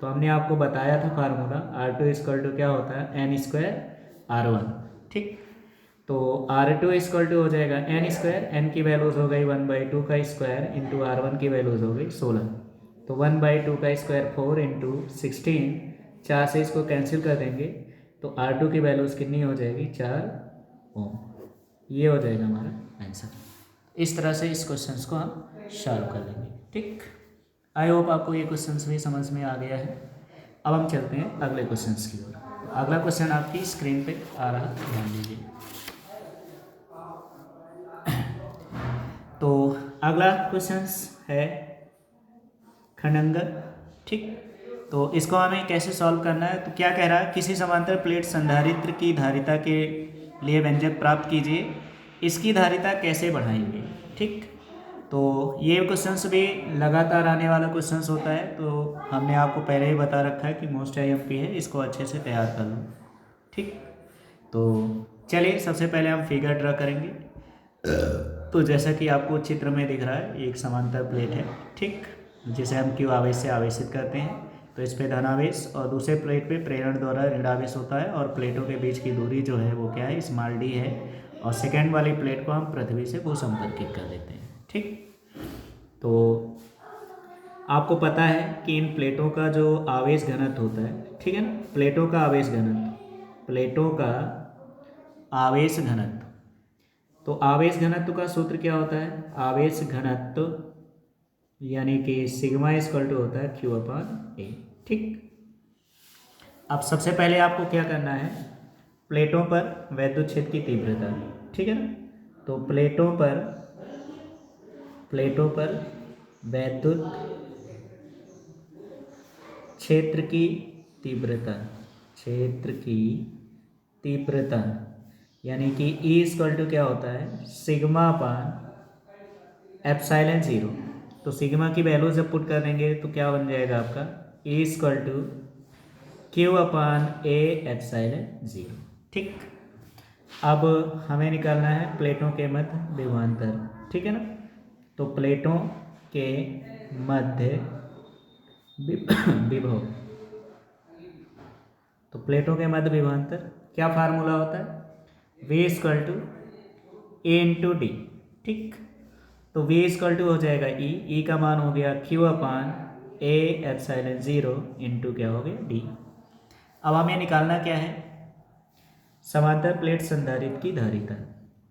S1: तो हमने आपको बताया था फार्मूला, R2 = क्या होता है? n² R1, ठीक। तो R2 = हो जाएगा n², n की वैल्यूज़ हो गई 1/2 का स्क्वायर इंटू R1 की वैल्यूज़ हो गई 16। तो 1/2 का स्क्वायर 4 × 16, 4 से इसको कैंसिल कर देंगे, तो R2 की वैल्यूज़ कितनी हो जाएगी, 4 ओम। ये हो जाएगा हमारा आंसर। इस तरह से इस क्वेश्चन को हम सॉल्व कर लेंगे। ठीक, आई होप आपको ये क्वेश्चन भी समझ में आ गया है। अब हम चलते हैं अगले क्वेश्चन की ओर। तो अगला क्वेश्चन आपकी स्क्रीन पे आ रहा है, ध्यान दीजिए। तो अगला क्वेश्चन है खंडंगर। ठीक, तो इसको हमें कैसे सॉल्व करना है, तो क्या कह रहा है, किसी समांतर प्लेट संधारित्र की धारिता के लिए व्यंजक प्राप्त कीजिए, इसकी धारिता कैसे बढ़ाएंगे। ठीक, तो ये क्वेश्चंस भी लगातार आने वाला क्वेश्चंस होता है, तो हमने आपको पहले ही बता रखा है कि मोस्ट आईएमपी है, इसको अच्छे से तैयार कर लो। ठीक, तो चलिए सबसे पहले हम फिगर ड्रा करेंगे। तो जैसा कि आपको चित्र में दिख रहा है, एक समांतर प्लेट है। ठीक, जिसे हम क्यू आवेश से आवेशित करते हैं, तो इस पे धनावेश और दूसरे प्लेट पे प्रेरण द्वारा ऋणावेश होता है, और प्लेटों के बीच की दूरी जो है वो क्या है, स्मॉल डी है, और सेकेंड वाली प्लेट को हम पृथ्वी से भूसंपर्कित कर देते हैं। ठीक, तो आपको पता है कि इन प्लेटों का जो आवेश घनत्व होता है, ठीक है ना, प्लेटों का आवेश घनत्व, प्लेटों का आवेश घनत्व, तो आवेश घनत्व का सूत्र क्या होता है, आवेश घनत्व यानी कि सिग्मा इक्वल टू होता है क्यू अपॉन ए। ठीक, अब सबसे पहले आपको क्या करना है, प्लेटों पर वैद्युत क्षेत्र की तीव्रता, ठीक है ना, तो प्लेटों पर वैद्युत क्षेत्र की तीव्रता यानी कि E इक्वल टू क्या होता है, सिग्मा अपान एप्सिलॉन जीरो। तो सिग्मा की वैल्यू जब पुट कर देंगे तो क्या बन जाएगा आपका, E equal to Q upon A epsilon zero. ठीक, अब हमें निकालना है प्लेटों के मध्य विभवांतर, ठीक है ना, तो प्लेटों के मध्य विभव, तो प्लेटों के मध्य विभवांतर क्या फार्मूला होता है, V equal to A into D. ठीक, तो V इक्वल टू हो जाएगा E का मान हो गया Q upon A epsilon zero into क्या हो गया डी। अब हमें निकालना क्या है, समांतर प्लेट संधारित्र की धारिता,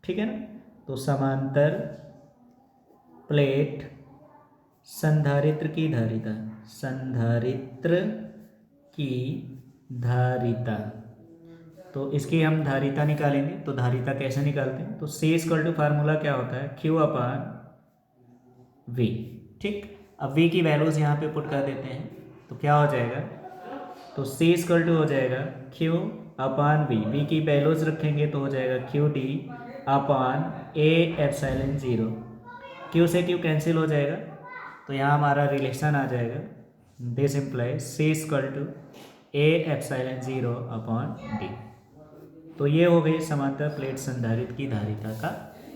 S1: ठीक है ना, तो समांतर प्लेट संधारित्र की धारिता, तो इसकी हम धारिता निकालेंगे। तो धारिता कैसे निकालते हैं, तो C इक्वल टू फार्मूला क्या होता है, Q अपान V। ठीक, अब V की वैल्यूज यहाँ पे पुट कर देते हैं, तो क्या हो जाएगा, तो C इक्वल टू हो जाएगा Q अपान V की वैल्यूज रखेंगे तो हो जाएगा Q D upon A epsilon zero, Q से Q कैंसिल हो जाएगा, तो यहाँ हमारा रिलेशन आ जाएगा, this implies C equal to A epsilon zero upon D. तो ये हो गई समांतर प्लेट संधारित्र की धारिता का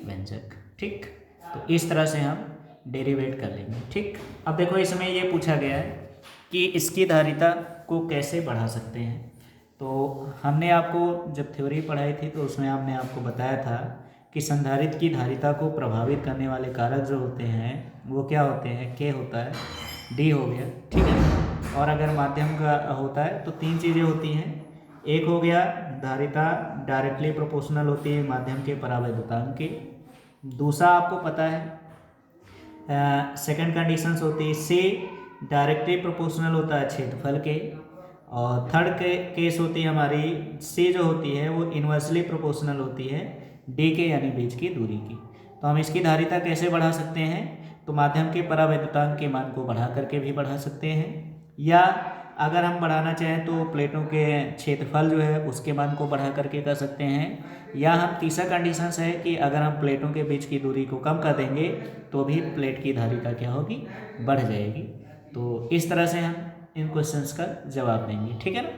S1: व्यंजक। ठीक, तो इस तरह से हम डेरिवेट कर लेंगे। ठीक, अब देखो इसमें ये पूछा गया है कि इसकी धारिता को कैसे बढ़ा सकते हैं। तो हमने आपको जब थ्योरी पढ़ाई थी तो उसमें हमने आपको बताया था कि संधारित्र की धारिता को प्रभावित करने वाले कारक जो होते हैं वो क्या होते हैं, के होता है, डी हो गया, ठीक है, और अगर माध्यम का होता है तो तीन चीज़ें होती हैं, एक हो गया धारिता डायरेक्टली प्रोपोर्शनल होती है माध्यम के परावैद्युतांक की, दूसरा आपको पता है सेकंड कंडीशंस होती है सी डायरेक्टली प्रोपोर्शनल होता है क्षेत्रफल के, और थर्ड केस होती है हमारी सी जो होती है वो इन्वर्सली प्रोपोर्शनल होती है डी के यानी बीच की दूरी की। तो हम इसकी धारिता कैसे बढ़ा सकते हैं, तो माध्यम के परावैद्युतांक के मान को बढ़ा करके भी बढ़ा सकते हैं, या अगर हम बढ़ाना चाहें तो प्लेटों के क्षेत्रफल जो है उसके मान को बढ़ा करके कर सकते हैं, या हम तीसरा कंडीशन है कि अगर हम प्लेटों के बीच की दूरी को कम कर देंगे तो भी प्लेट की धारिता क्या होगी, बढ़ जाएगी। तो इस तरह से हम इन क्वेश्चंस का जवाब देंगे, ठीक है ना।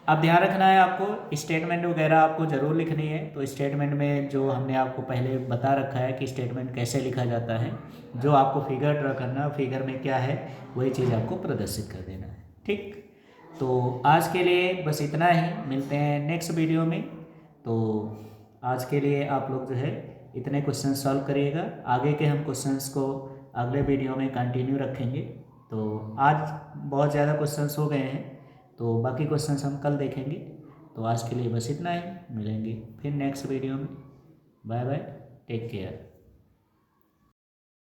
S1: अब ध्यान रखना है आपको, स्टेटमेंट वगैरह आपको ज़रूर लिखनी है। तो स्टेटमेंट में जो हमने आपको पहले बता रखा है कि स्टेटमेंट कैसे लिखा जाता है, जो आपको फिगर ड्रा करना, फिगर में क्या है वही चीज़ आपको प्रदर्शित कर देना है। ठीक, तो आज के लिए बस इतना ही, मिलते हैं नेक्स्ट वीडियो में। तो आज के लिए आप लोग जो है इतने क्वेश्चन सॉल्व करिएगा, आगे के हम क्वेश्चंस को अगले वीडियो में कंटिन्यू रखेंगे। तो आज बहुत ज़्यादा क्वेश्चंस हो गए हैं, तो बाकी क्वेश्चंस हम कल देखेंगे। तो आज के लिए बस इतना ही, मिलेंगे फिर नेक्स्ट वीडियो में। Bye bye, take care.